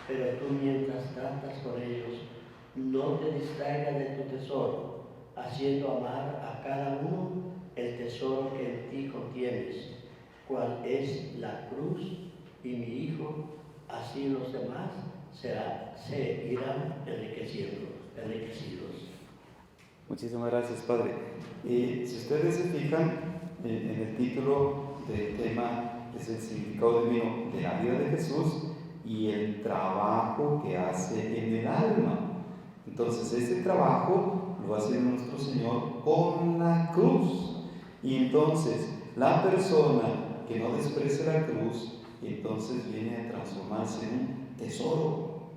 Pero tú, mientras tratas con ellos, no te distraigas de tu tesoro, haciendo amar a cada uno el tesoro que en ti contienes, cual es la cruz y mi Hijo. Así los demás se irán enriquecidos. Muchísimas gracias, Padre. Y si ustedes se fijan, en el título del tema es el significado divino de la vida de Jesús y el trabajo que hace en el alma. Entonces, ese trabajo lo hace nuestro Señor con la cruz. Y entonces, la persona que no desprecia la cruz, entonces viene a transformarse en un tesoro.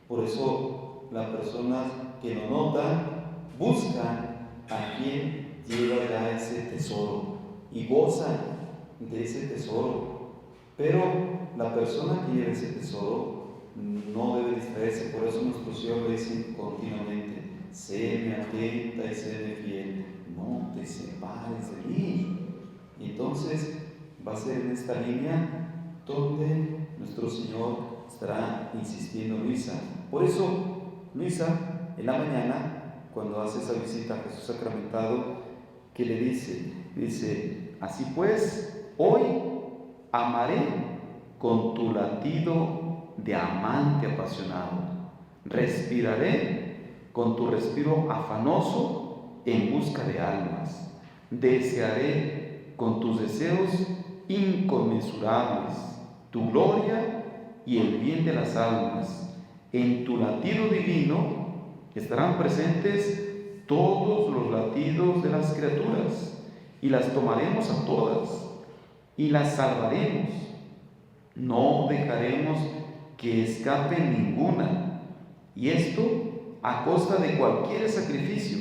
Por eso, las personas que lo notan buscan a quien lleva ya ese tesoro y gozan de ese tesoro. Pero la persona que lleva ese tesoro no debe distraerse. Por eso nuestro Señor le dice continuamente: séme atenta y séme fiel, no te separes de mí. Y entonces va a ser en esta línea donde nuestro Señor estará insistiendo en Luisa. Por eso Luisa, en la mañana, cuando hace esa visita a Jesús sacramentado, ¿qué le dice? Dice: así pues, hoy amaré con tu latido de amante apasionado, respiraré con tu respiro afanoso en busca de almas, desearé con tus deseos inconmensurables tu gloria y el bien de las almas. En tu latido divino estarán presentes todos los latidos de las criaturas, y las tomaremos a todas y las salvaremos. No dejaremos que escape ninguna, y esto a costa de cualquier sacrificio,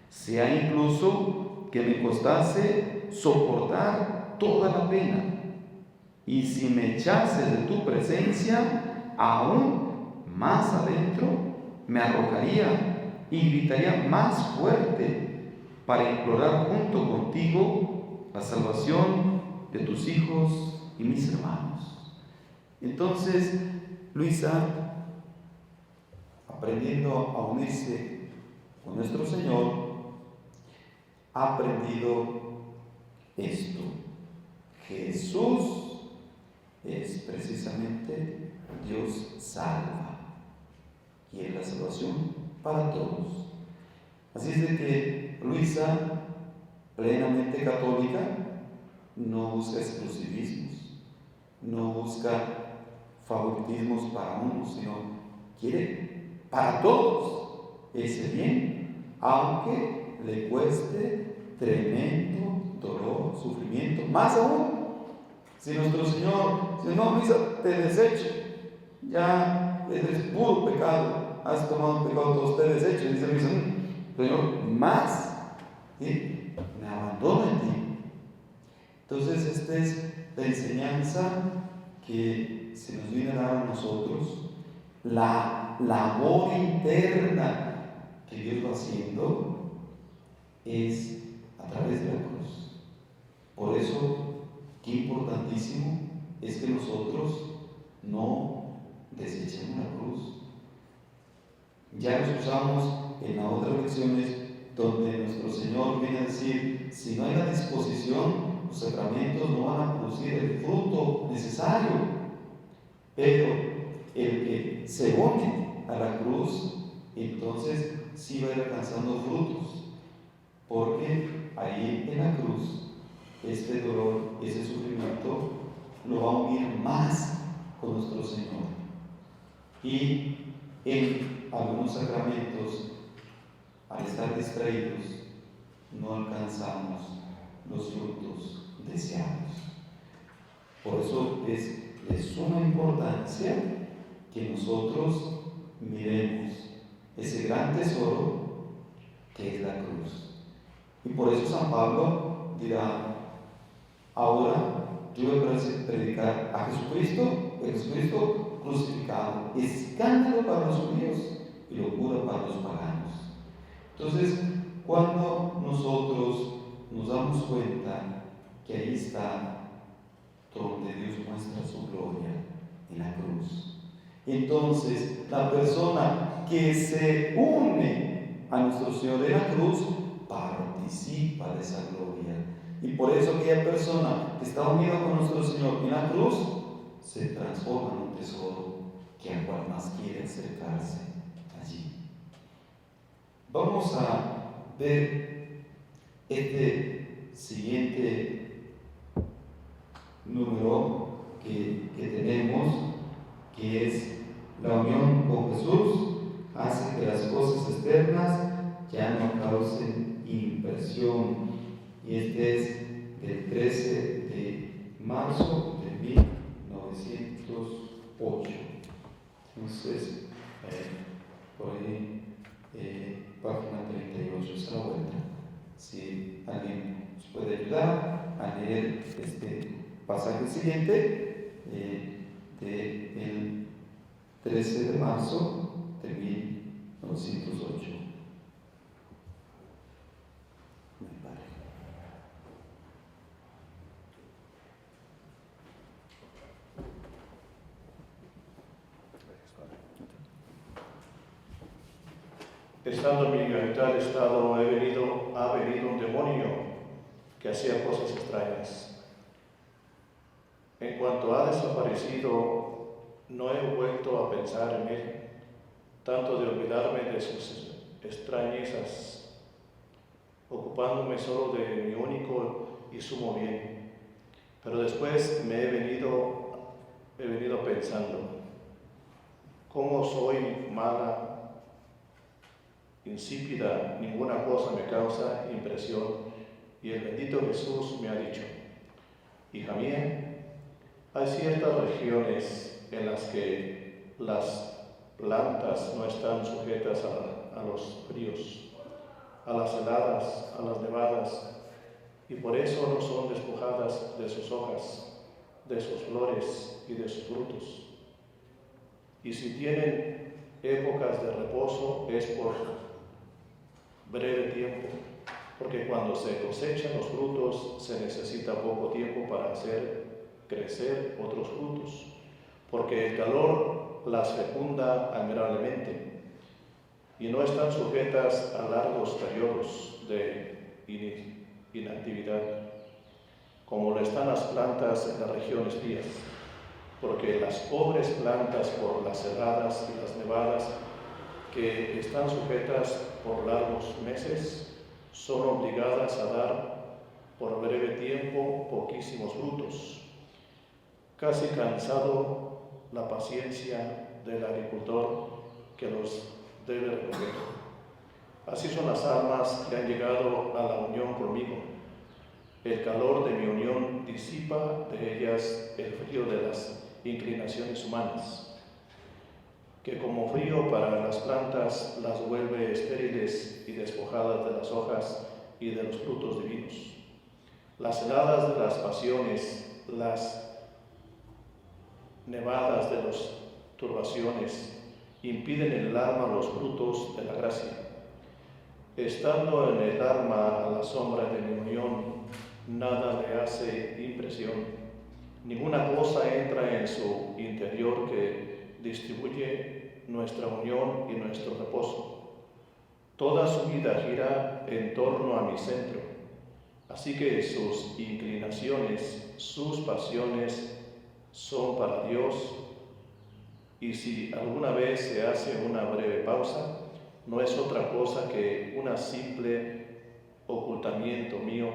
sea incluso que me costase soportar toda la pena. Y si me echases de tu presencia, aún más adentro me arrojaría y gritaría más fuerte para implorar junto contigo la salvación de tus hijos y mis hermanos. Entonces, Luisa, aprendiendo a unirse con nuestro Señor, ha aprendido esto. Jesús es precisamente Dios salva y es la salvación para todos. Así es de que Luisa, plenamente católica, no busca exclusivismos, no busca favoritismos para unos, sino quiere para todos ese bien, aunque le cueste tremendo dolor, sufrimiento. Más aún, si nuestro Señor, si no, Luisa, te deseche, ya eres puro pecado, has tomado un pecado, todos te desecho, dice Luisa, Señor, más, ¿sí? Me abandono en ti. Entonces, esta es la enseñanza que se nos viene a dar a nosotros, la labor interna que Dios va haciendo es a través de la cruz. Por eso, qué importantísimo es que nosotros no desechemos la cruz. Ya los usamos en las otras lecciones donde nuestro Señor viene a decir, si no hay la disposición, los sacramentos no van a producir el fruto necesario. Pero el que se une a la cruz, entonces sí va a ir alcanzando frutos. Porque ahí en la cruz, este dolor, ese sufrimiento, lo va a unir más con nuestro Señor. Y en algunos sacramentos, al estar distraídos, no alcanzamos los frutos deseados. Por eso es de suma importancia que nosotros miremos ese gran tesoro que es la cruz. Y por eso San Pablo dirá, ahora yo voy a predicar a Jesucristo, el Jesucristo crucificado, escándalo para los judíos y locura para los paganos. Entonces, cuando nosotros nos damos cuenta que ahí está donde Dios muestra su gloria, en la cruz, entonces la persona que se une a nuestro Señor en la cruz participa de esa gloria. Y por eso aquella persona que está unida con nuestro Señor en la cruz se transforma en un tesoro que al cual más quiere acercarse allí. Vamos a ver este siguiente número que tenemos, que es la unión con Jesús hace que las cosas externas ya no causen impresión. Y este es del 13 de marzo de 1908. Entonces, por ahí, página 38, es la vuelta. Si alguien nos puede ayudar a leer este pasaje siguiente, del 13 de marzo de 1908. Estando en tal estado ha venido un demonio que hacía cosas extrañas. En cuanto ha desaparecido, no he vuelto a pensar en él, tanto de olvidarme de sus extrañezas, ocupándome solo de mi único y sumo bien. Pero después me he venido pensando, ¿cómo soy mala, insípida? Ninguna cosa me causa impresión, y el bendito Jesús me ha dicho, hija mía, hay ciertas regiones en las que las plantas no están sujetas a los fríos, a las heladas, a las nevadas, y por eso no son despojadas de sus hojas, de sus flores y de sus frutos. Y si tienen épocas de reposo es por breve tiempo, porque cuando se cosechan los frutos se necesita poco tiempo para hacer crecer otros frutos, porque el calor las fecunda admirablemente y no están sujetas a largos periodos de inactividad, como lo están las plantas en las regiones frías, porque las pobres plantas por las heladas y las nevadas que están sujetas por largos meses son obligadas a dar por breve tiempo poquísimos frutos, casi cansado la paciencia del agricultor que los debe recoger. Así son las almas que han llegado a la unión conmigo. El calor de mi unión disipa de ellas el frío de las inclinaciones humanas, que como frío para las plantas las vuelve estériles y despojadas de las hojas y de los frutos divinos. Las heladas de las pasiones, las nevadas de las turbaciones, impiden en el alma los frutos de la gracia. Estando en el alma a la sombra de mi unión, nada le hace impresión. Ninguna cosa entra en su interior que distribuye nuestra unión y nuestro reposo. Toda su vida gira en torno a mi centro, así que sus inclinaciones, sus pasiones son para Dios, y si alguna vez se hace una breve pausa, no es otra cosa que un simple ocultamiento mío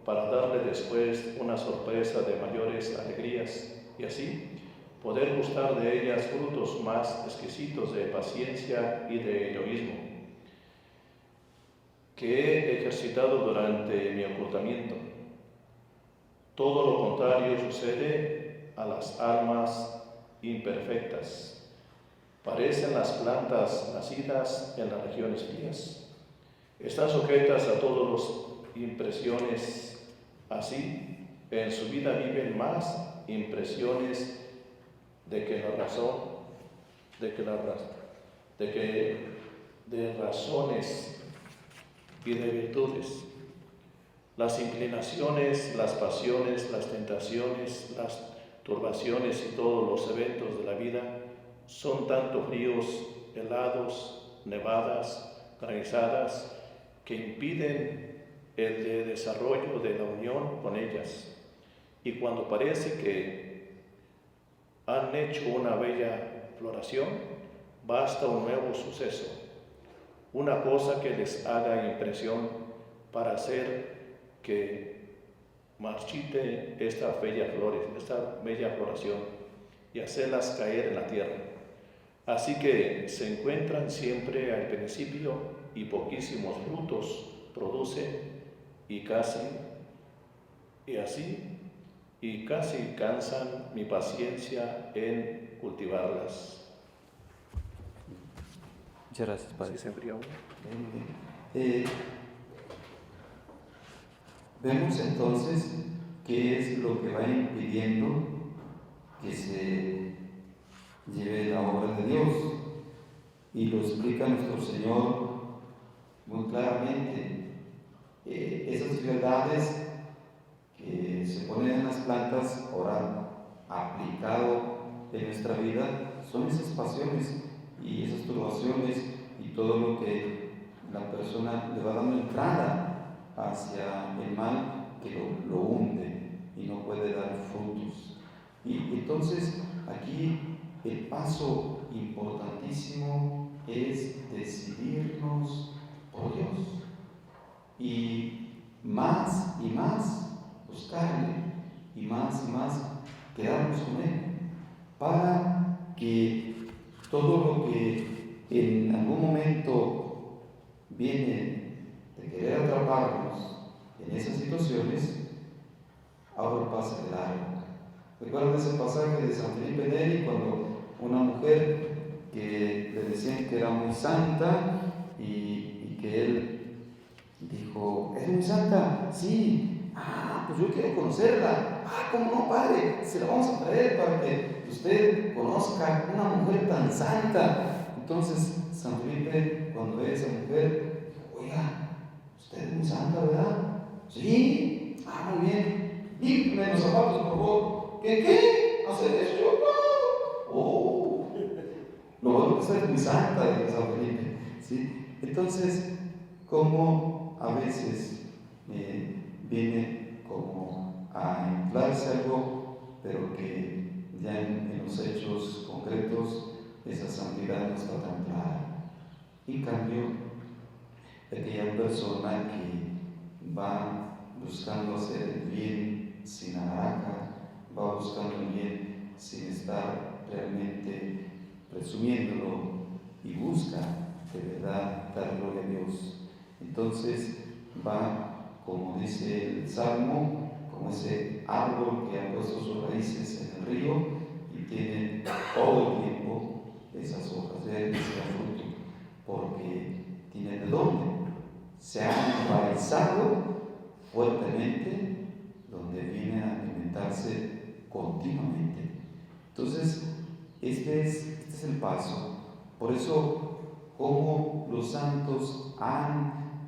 para darle después una sorpresa de mayores alegrías y así poder gustar de ellas frutos más exquisitos de paciencia y de heroísmo que he ejercitado durante mi ocultamiento. Todo lo contrario sucede a las almas imperfectas. Parecen las plantas nacidas en las regiones frías. Están sujetas a todas las impresiones. Así, en su vida viven más impresiones de razones y de virtudes. Las inclinaciones, las pasiones, las tentaciones, las turbaciones y todos los eventos de la vida son tanto fríos, helados, nevadas, granizadas, que impiden el desarrollo de la unión con ellas. Y cuando parece que han hecho una bella floración, basta un nuevo suceso, una cosa que les haga impresión para hacer que marchite esta bella floración y hacerlas caer en la tierra. Así que se encuentran siempre al principio y poquísimos frutos producen y casi cansan mi paciencia en cultivarlas. Muchas gracias, Padre. ¿Sí se enfría uno? Vemos entonces qué es lo que va impidiendo que se lleve la obra de Dios, y lo explica nuestro Señor muy claramente. Esas verdades que se ponen en las plantas, ahora aplicado en nuestra vida, son esas pasiones y esas turbaciones y todo lo que la persona le va dando entrada hacia el mal, que lo hunde y no puede dar frutos. Y entonces aquí el paso importantísimo es decidirnos por Dios y más buscarle y más quedarnos con Él, para que todo lo que en algún momento viene de querer atraparnos en esas situaciones, ahora pasa de largo. ¿Recuerdan ese pasaje de San Felipe Neri, cuando una mujer que le decían que era muy santa y que él dijo: ¿es muy santa? Sí. Pues yo quiero conocerla. ¿Cómo no, padre? Se la vamos a traer para que usted conozca una mujer tan santa. Entonces San Felipe, cuando ve a esa mujer, dijo: oiga, usted es muy santa, ¿verdad? Sí. Muy bien. Límpiame los zapatos, por favor. ¿Qué? ¿Hacer eso? Yo no. Oh, lo bueno que es muy santa de San Felipe, ¿sí? Entonces, como a veces viene como a inflarse algo, pero que ya en los hechos concretos esa santidad no está tan clara. En cambio, aquella persona que va buscando hacer el bien sin alaraca, va buscando el bien sin estar realmente presumiéndolo y busca de verdad dar gloria a Dios. Entonces va, como dice el Salmo, como ese árbol que ha puesto sus raíces en el río y tiene todo el tiempo esas hojas verdes y da fruto, porque tiene de dónde. Se ha enraizado fuertemente donde viene a alimentarse continuamente. Entonces, este es el paso. Por eso, como los santos han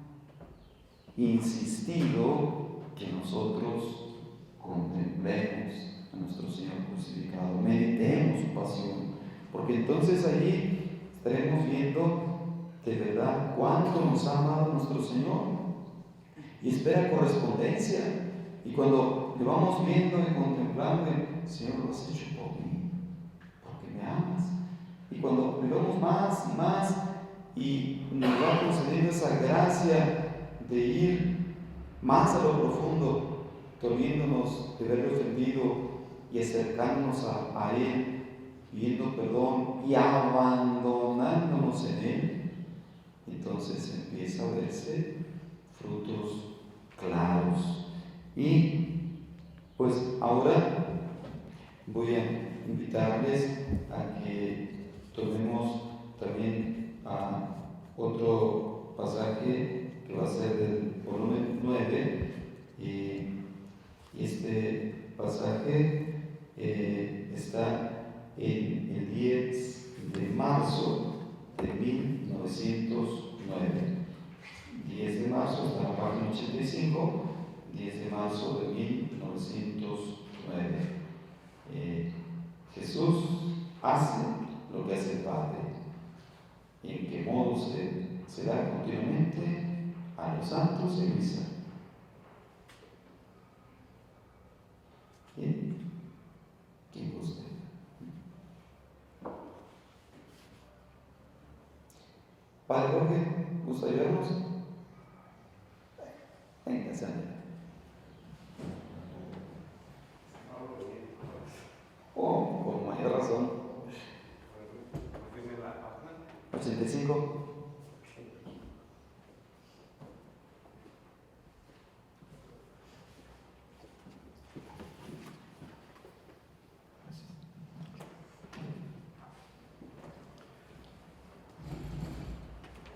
insistido que nosotros contemplemos a nuestro Señor crucificado, meditemos su pasión, porque entonces allí estaremos viendo de verdad cuánto nos ha amado nuestro Señor y espera correspondencia. Y cuando le vamos viendo y contemplando, Señor, lo has hecho por mí, porque me amas. Y cuando le vemos más y más y nos va concediendo esa gracia de ir más a lo profundo, doliéndonos de haberle ofendido y acercándonos a Él, pidiendo perdón y abandonándonos en Él, entonces empieza a verse frutos claros. Y pues ahora voy a invitarles a que tomemos también otro pasaje que va a ser del volumen 9, y este pasaje está en el 10 de marzo de 1909. 10 de marzo, está en la página 85, 10 de marzo de 1909. Jesús hace lo que hace el Padre. ¿Y en qué modo se da continuamente? A los santos en misa. ¿Quién? ¿Quién guste? Padre Jorge, ¿gusta ayudarnos? Venga, Sandra. Oh, con mayor razón. 85.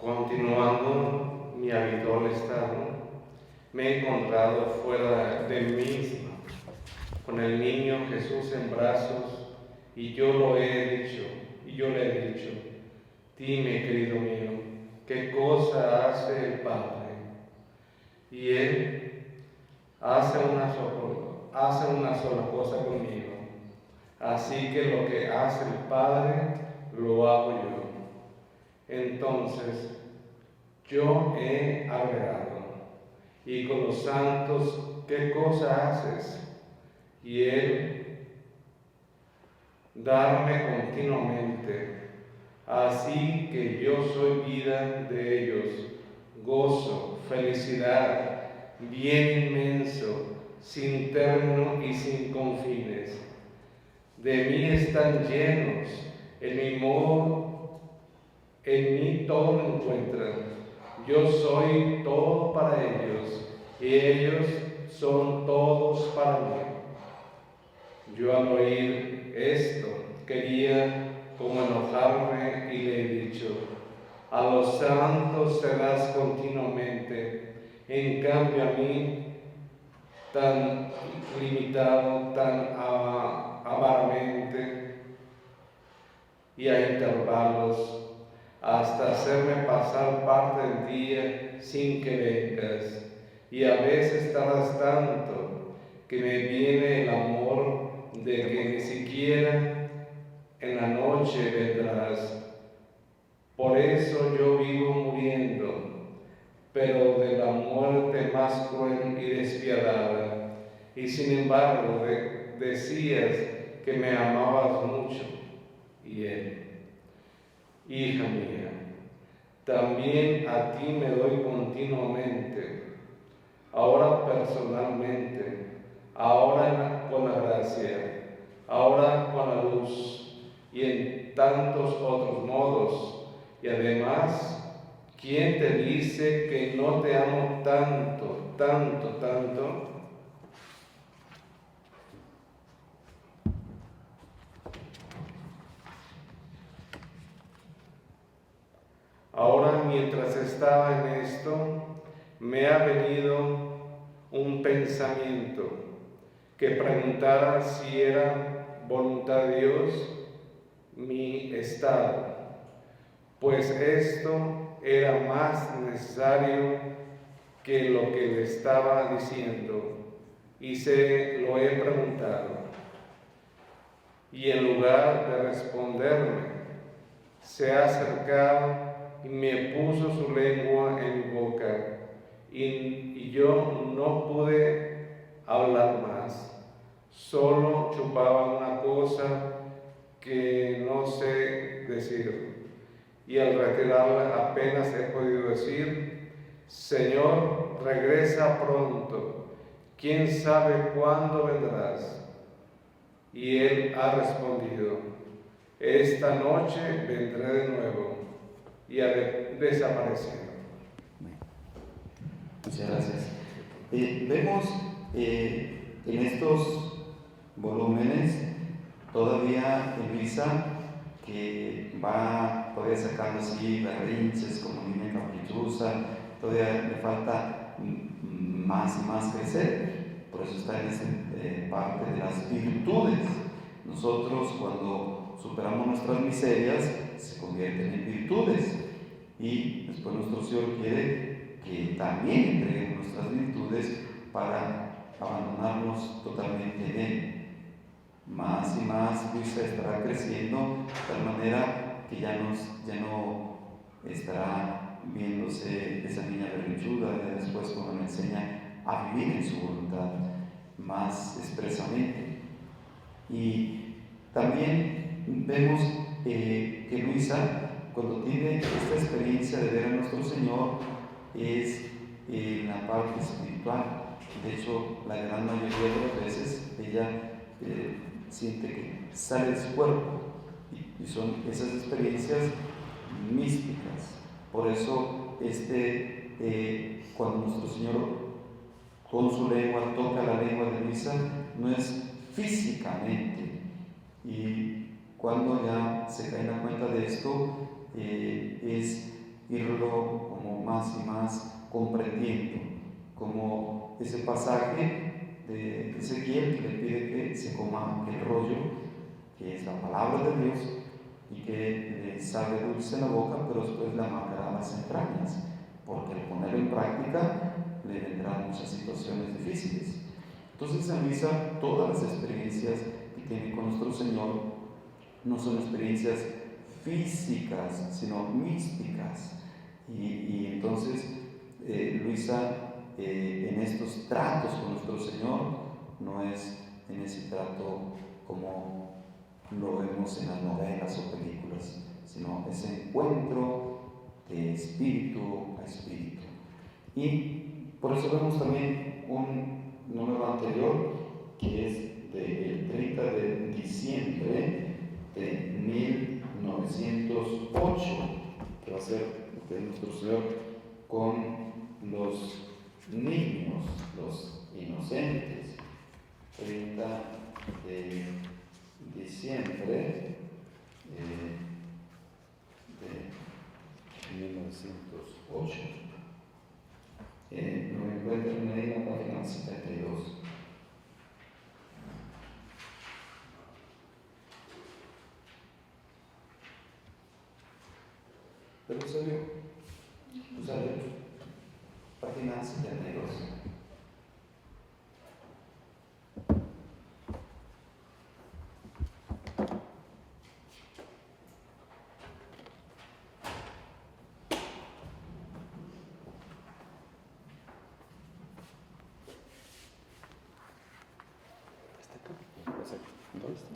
Continuando mi habitual estado, me he encontrado fuera de mí mismo, con el niño Jesús en brazos, y yo le he dicho, dime, querido mío, ¿qué cosa hace el Padre? Y Él hace una sola cosa conmigo, así que lo que hace el Padre, lo hago yo. Entonces, yo he agregado, y con los santos, ¿qué cosa haces? Y Él, darme continuamente, así que yo soy vida de ellos, gozo, felicidad, bien inmenso, sin término y sin confines. De mí están llenos, en mí todo lo encuentran. Yo soy todo para ellos y ellos son todos para mí. Yo al oír esto quería como enojarme y le he dicho, a los santos serás continuamente, en cambio a mí tan limitado, tan amaramente y a intervalos, hasta hacerme pasar parte del día sin que vengas, y a veces tardas tanto que me viene el amor de que ni siquiera en la noche vendrás. Por eso yo vivo muriendo, pero de la muerte más cruel y despiadada. Y sin embargo decías que me amabas mucho. Y él: hija mía, también a ti me doy continuamente, ahora personalmente, ahora con la gracia, ahora con la luz, y en tantos otros modos. Y además, ¿quién te dice que no te amo tanto, tanto, tanto? Ahora, mientras estaba en esto, me ha venido un pensamiento que preguntara si era voluntad de Dios mi estado, pues esto era más necesario que lo que le estaba diciendo, y se lo he preguntado. Y en lugar de responderme, se ha acercado y me puso su lengua en mi boca, y yo no pude hablar más, solo chupaba una cosa que no sé decir, y al retirarla apenas he podido decir: Señor, regresa pronto, ¿quién sabe cuándo vendrás? Y él ha respondido: esta noche vendré de nuevo. Y ha desaparecido. Muchas gracias. Vemos en estos volúmenes todavía Luisa, que va todavía sacando así berrinches como niña caprichosa, todavía le falta más y más crecer. Por eso está en esa parte de las virtudes. Nosotros, cuando superamos nuestras miserias, se convierten en virtudes, y después nuestro Señor quiere que también entreguemos nuestras virtudes para abandonarnos totalmente en Él. Más y más Luisa estará creciendo de tal manera que ya no estará viéndose esa niña berrinchuda, y después cuando le enseña a vivir en su voluntad más expresamente. Y también vemos que Luisa, cuando tiene esta experiencia de ver a nuestro Señor, es en la parte espiritual. De hecho, la gran mayoría de las veces ella siente que sale de su cuerpo, y son esas experiencias místicas. Por eso cuando nuestro Señor con su lengua toca la lengua de Luisa, no es físicamente, y cuando ya se cae en la cuenta de esto, es irlo como más y más comprendiendo, como ese pasaje de Ezequiel que le pide que se coma el rollo, que es la palabra de Dios, y que le sabe dulce en la boca, pero después la amargará las entrañas, porque al ponerlo en práctica le vendrán muchas situaciones difíciles. Entonces, en Luisa, todas las experiencias que tiene con nuestro Señor no son experiencias físicas, sino místicas. Y entonces Luisa, en estos tratos con nuestro Señor, no es en ese trato como lo vemos en las novelas o películas, sino ese encuentro de espíritu a espíritu. Y por eso vemos también un número anterior, que es del 30 de diciembre de 1908, que va a ser de nuestro Señor con los niños, los inocentes. 30 de diciembre de 1908. Lo encuentran ahí en la página 72. ¿Pero salió? ¿Salió? Página 72.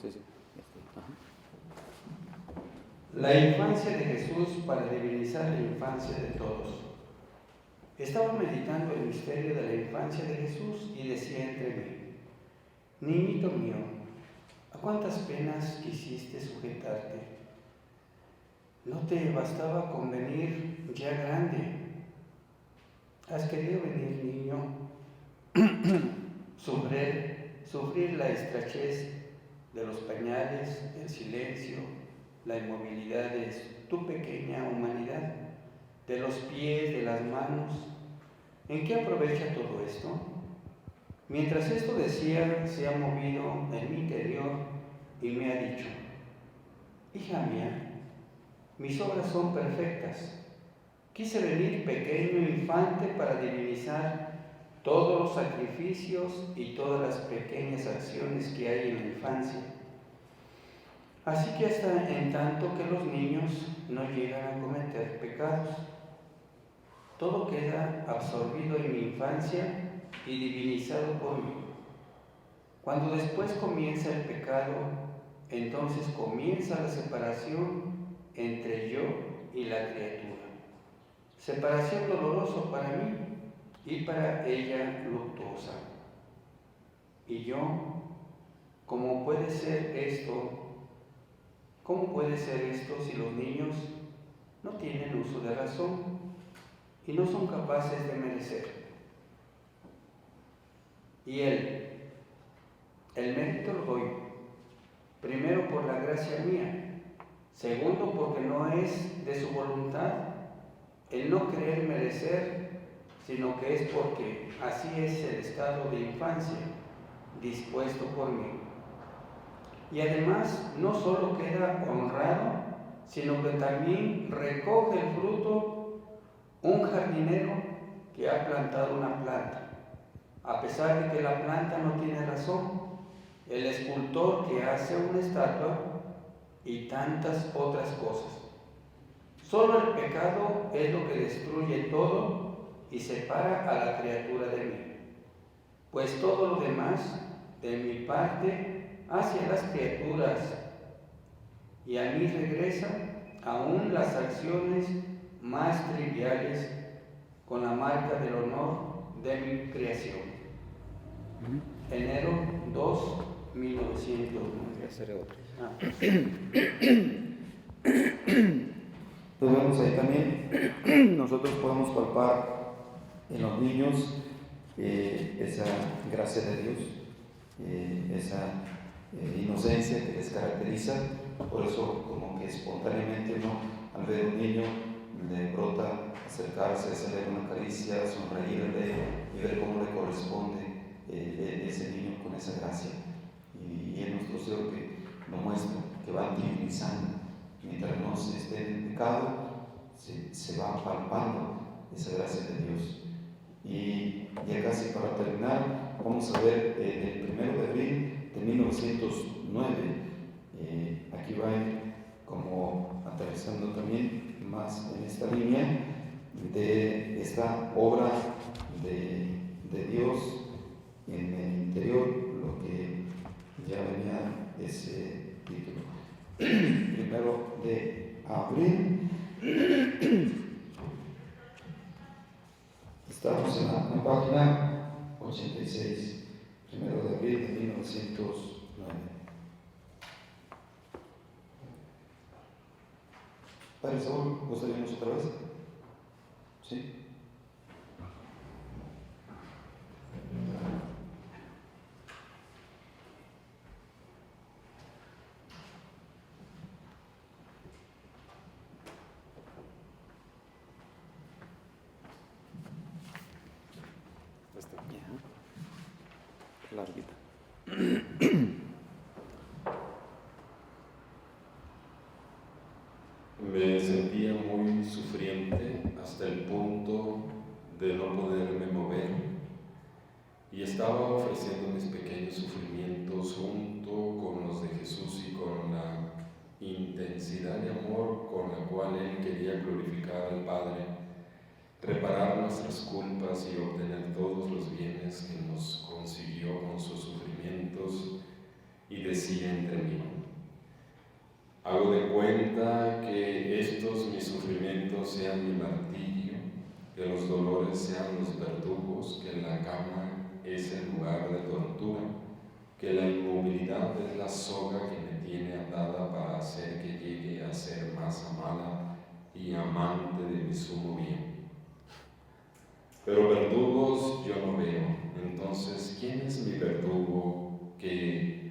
Sí. La infancia de Jesús para divinizar la infancia de todos. Estaba meditando el misterio de la infancia de Jesús y decía entre mí: niñito mío, ¿a cuántas penas quisiste sujetarte? ¿No te bastaba con venir ya grande? ¿Has querido venir niño? Sufrir la estrechez de los pañales, el silencio, la inmovilidad de tu pequeña humanidad, de los pies, de las manos. ¿En qué aprovecha todo esto? Mientras esto decía, se ha movido en mi interior y me ha dicho: hija mía, mis obras son perfectas. Quise venir pequeño infante para divinizar todos los sacrificios y todas las pequeñas acciones que hay en la infancia. Así que hasta en tanto que los niños no llegan a cometer pecados, todo queda absorbido en mi infancia y divinizado por mí. Cuando después comienza el pecado, entonces comienza la separación entre yo y la criatura. Separación dolorosa para mí y para ella luctuosa. Y yo, ¿cómo puede ser esto si los niños no tienen uso de razón y no son capaces de merecer? Y el mérito lo doy, primero por la gracia mía, segundo porque no es de su voluntad el no querer merecer, sino que es porque así es el estado de infancia dispuesto por mí. Y además no solo queda honrado, sino que también recoge el fruto un jardinero que ha plantado una planta. A pesar de que la planta no tiene razón, el escultor que hace una estatua y tantas otras cosas. Solo el pecado es lo que destruye todo y separa a la criatura de mí. Pues todo lo demás, de mi parte, hacia las criaturas, y a mí regresa aún las acciones más triviales con la marca del honor de mi creación. Enero 2, 1909. Entonces vemos ahí también, nosotros podemos palpar en los niños esa gracia de Dios, esa inocencia que les caracteriza. Por eso como que espontáneamente uno al ver un niño le brota acercarse, hacerle una caricia, sonreírle y ver cómo le corresponde ese niño con esa gracia. Y es nuestro Señor que lo muestra, que va divinizando. Mientras no se esté en pecado, se va palpando esa gracia de Dios. Y ya casi para terminar, vamos a ver el 1 de abril de 1909. Aquí va como aterrizando también más en esta línea de esta obra de Dios en el interior, lo que ya venía ese título. 1 de abril. Estamos en la página 86, 1 de abril de 1909. Padre Saúl, ¿gustaríamos otra vez? ¿Sí? Larguita. Me sentía muy sufriente hasta el punto de no poderme mover y estaba ofreciendo mis pequeños sufrimientos junto con los de Jesús y con la intensidad de amor con la cual Él quería glorificar al Padre, reparar nuestras culpas y obtener todos los bienes que nos consiguió con sus sufrimientos, y decía entre mí: Hago de cuenta que estos mis sufrimientos sean mi martirio, que los dolores sean los verdugos, que la cama es el lugar de tortura, que la inmovilidad es la soga que me tiene atada para hacer que llegue a ser más amada y amante de mi sumo bien. Pero verdugos yo no veo. Entonces, ¿quién es mi verdugo que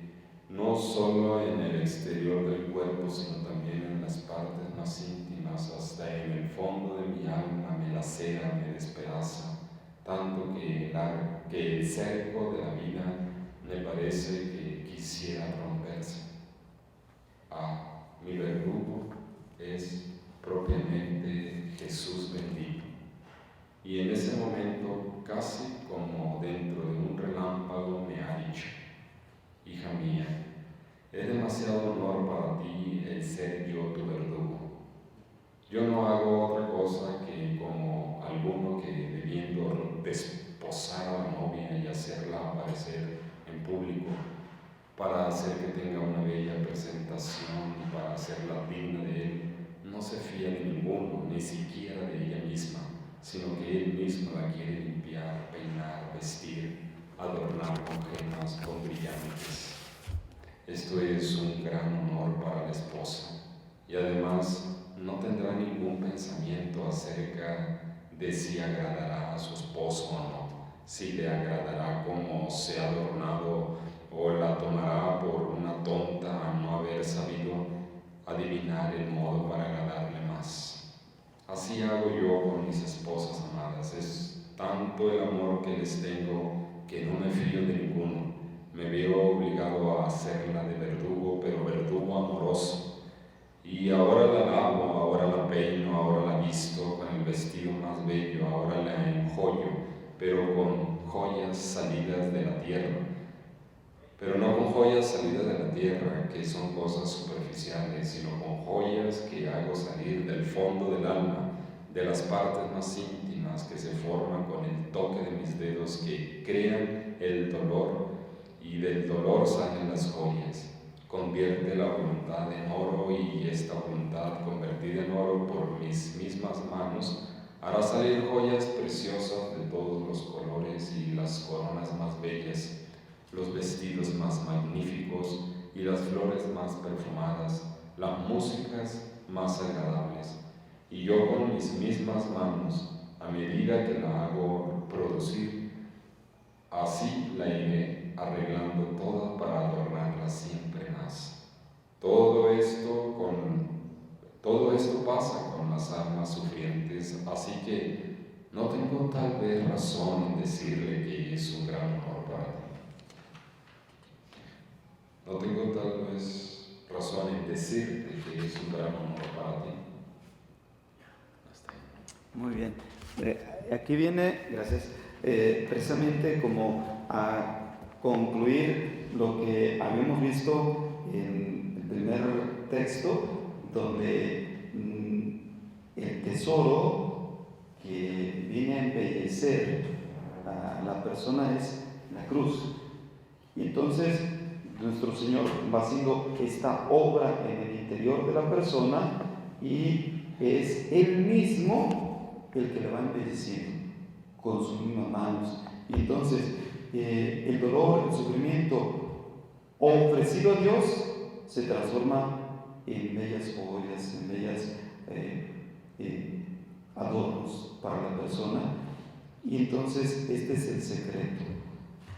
no solo en el exterior del cuerpo, sino también en las partes más íntimas, hasta en el fondo de mi alma me lacera, me despedaza, tanto que el cerco de la vida me parece que quisiera romperse? Mi verdugo es propiamente Jesús bendito. Y en ese momento, casi como dentro de un relámpago, me ha dicho: hija mía, es demasiado honor para ti el ser yo tu verdugo. Yo no hago otra cosa que como alguno que debiendo desposar a la novia y hacerla aparecer en público, para hacer que tenga una bella presentación y para hacerla digna de él, no se fía de ninguno, ni siquiera de ella misma, sino que él mismo la quiere limpiar, peinar, vestir, adornar con gemas, con brillantes. Esto es un gran honor para la esposa, y además no tendrá ningún pensamiento acerca de si agradará a su esposo o no, si le agradará como se ha adornado o la tomará por una tonta a no haber sabido adivinar el modo para agradarle más. Así hago yo con mis esposas amadas. Es tanto el amor que les tengo que no me fío de ninguno. Me veo obligado a hacerla de verdugo, pero verdugo amoroso. Y ahora la lavo, ahora la peino, ahora la visto con el vestido más bello, ahora la enjollo, pero con joyas salidas de la tierra. Pero no con joyas salidas de la tierra, que son cosas superficiales, sino con joyas que hago salir del fondo del alma, de las partes más íntimas que se forman con el toque de mis dedos, que crean el dolor, y del dolor salen las joyas. Convierte la voluntad en oro, y esta voluntad convertida en oro por mis mismas manos hará salir joyas preciosas de todos los colores y las coronas más bellas, los vestidos más magníficos y las flores más perfumadas, las músicas más agradables. Y yo con mis mismas manos, a medida que la hago producir, así la iré arreglando toda para adornarla siempre más. Todo esto pasa con las almas sufrientes, así que no tengo tal vez razón en decirle que es un gran honor para ti. No tengo tal vez razón en decirte que es un gran honor para ti. Muy bien. Aquí viene, gracias, precisamente como a concluir lo que habíamos visto en el primer texto, donde el tesoro que viene a embellecer a la persona es la cruz. Y entonces nuestro Señor va haciendo esta obra en el interior de la persona, y es Él mismo el que le va embelleciendo con sus mismas manos. Y entonces el dolor, el sufrimiento ofrecido a Dios se transforma en bellas joyas, en bellas adornos para la persona. Y entonces este es el secreto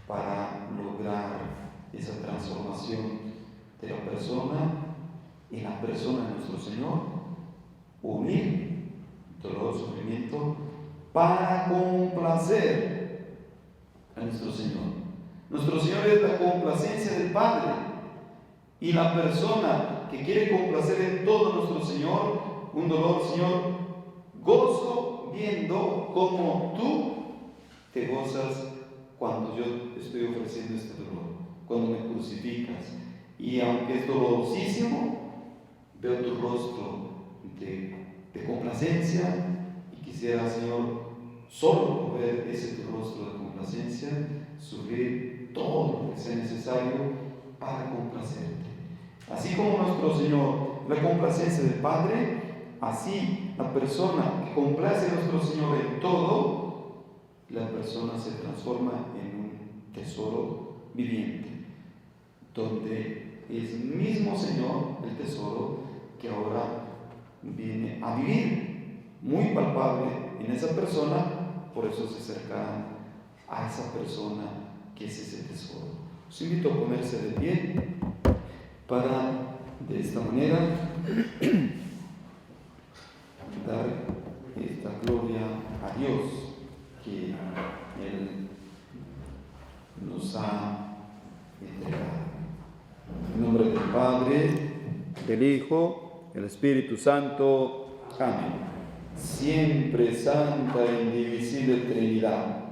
para lograr esa transformación de la persona en la persona de nuestro Señor. Unir dolor, sufrimiento para complacer a nuestro Señor. Nuestro Señor es la complacencia del Padre, y la persona que quiere complacer en todo nuestro Señor, un dolor, Señor, gozo viendo cómo tú te gozas cuando yo estoy ofreciendo este dolor, cuando me crucificas. Y aunque es dolorosísimo, veo tu rostro de complacencia, y quisiera, Señor, solo por ver ese tu rostro de complacencia, sufrir todo lo que sea necesario para complacerte. Así como nuestro Señor la complacencia del Padre, así la persona que complace a nuestro Señor en todo, la persona se transforma en un tesoro viviente, donde es el mismo Señor, el tesoro, que ahora viene a vivir muy palpable en esa persona. Por eso se acercan a esa persona que es ese tesoro. Os invito a ponerse de pie para, de esta manera, dar esta gloria a Dios que Él nos ha entregado. En nombre del Padre, del Hijo, del Espíritu Santo. Amén. Siempre santa e indivisible Trinidad,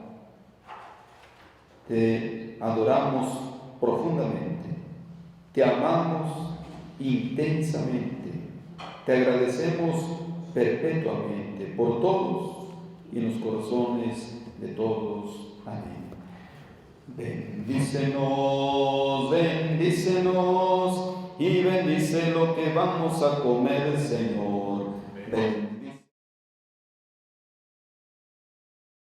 te adoramos profundamente, te amamos intensamente, te agradecemos perpetuamente por todos y en los corazones de todos. Amén. Bendícenos, bendícenos y bendice lo que vamos a comer, Señor.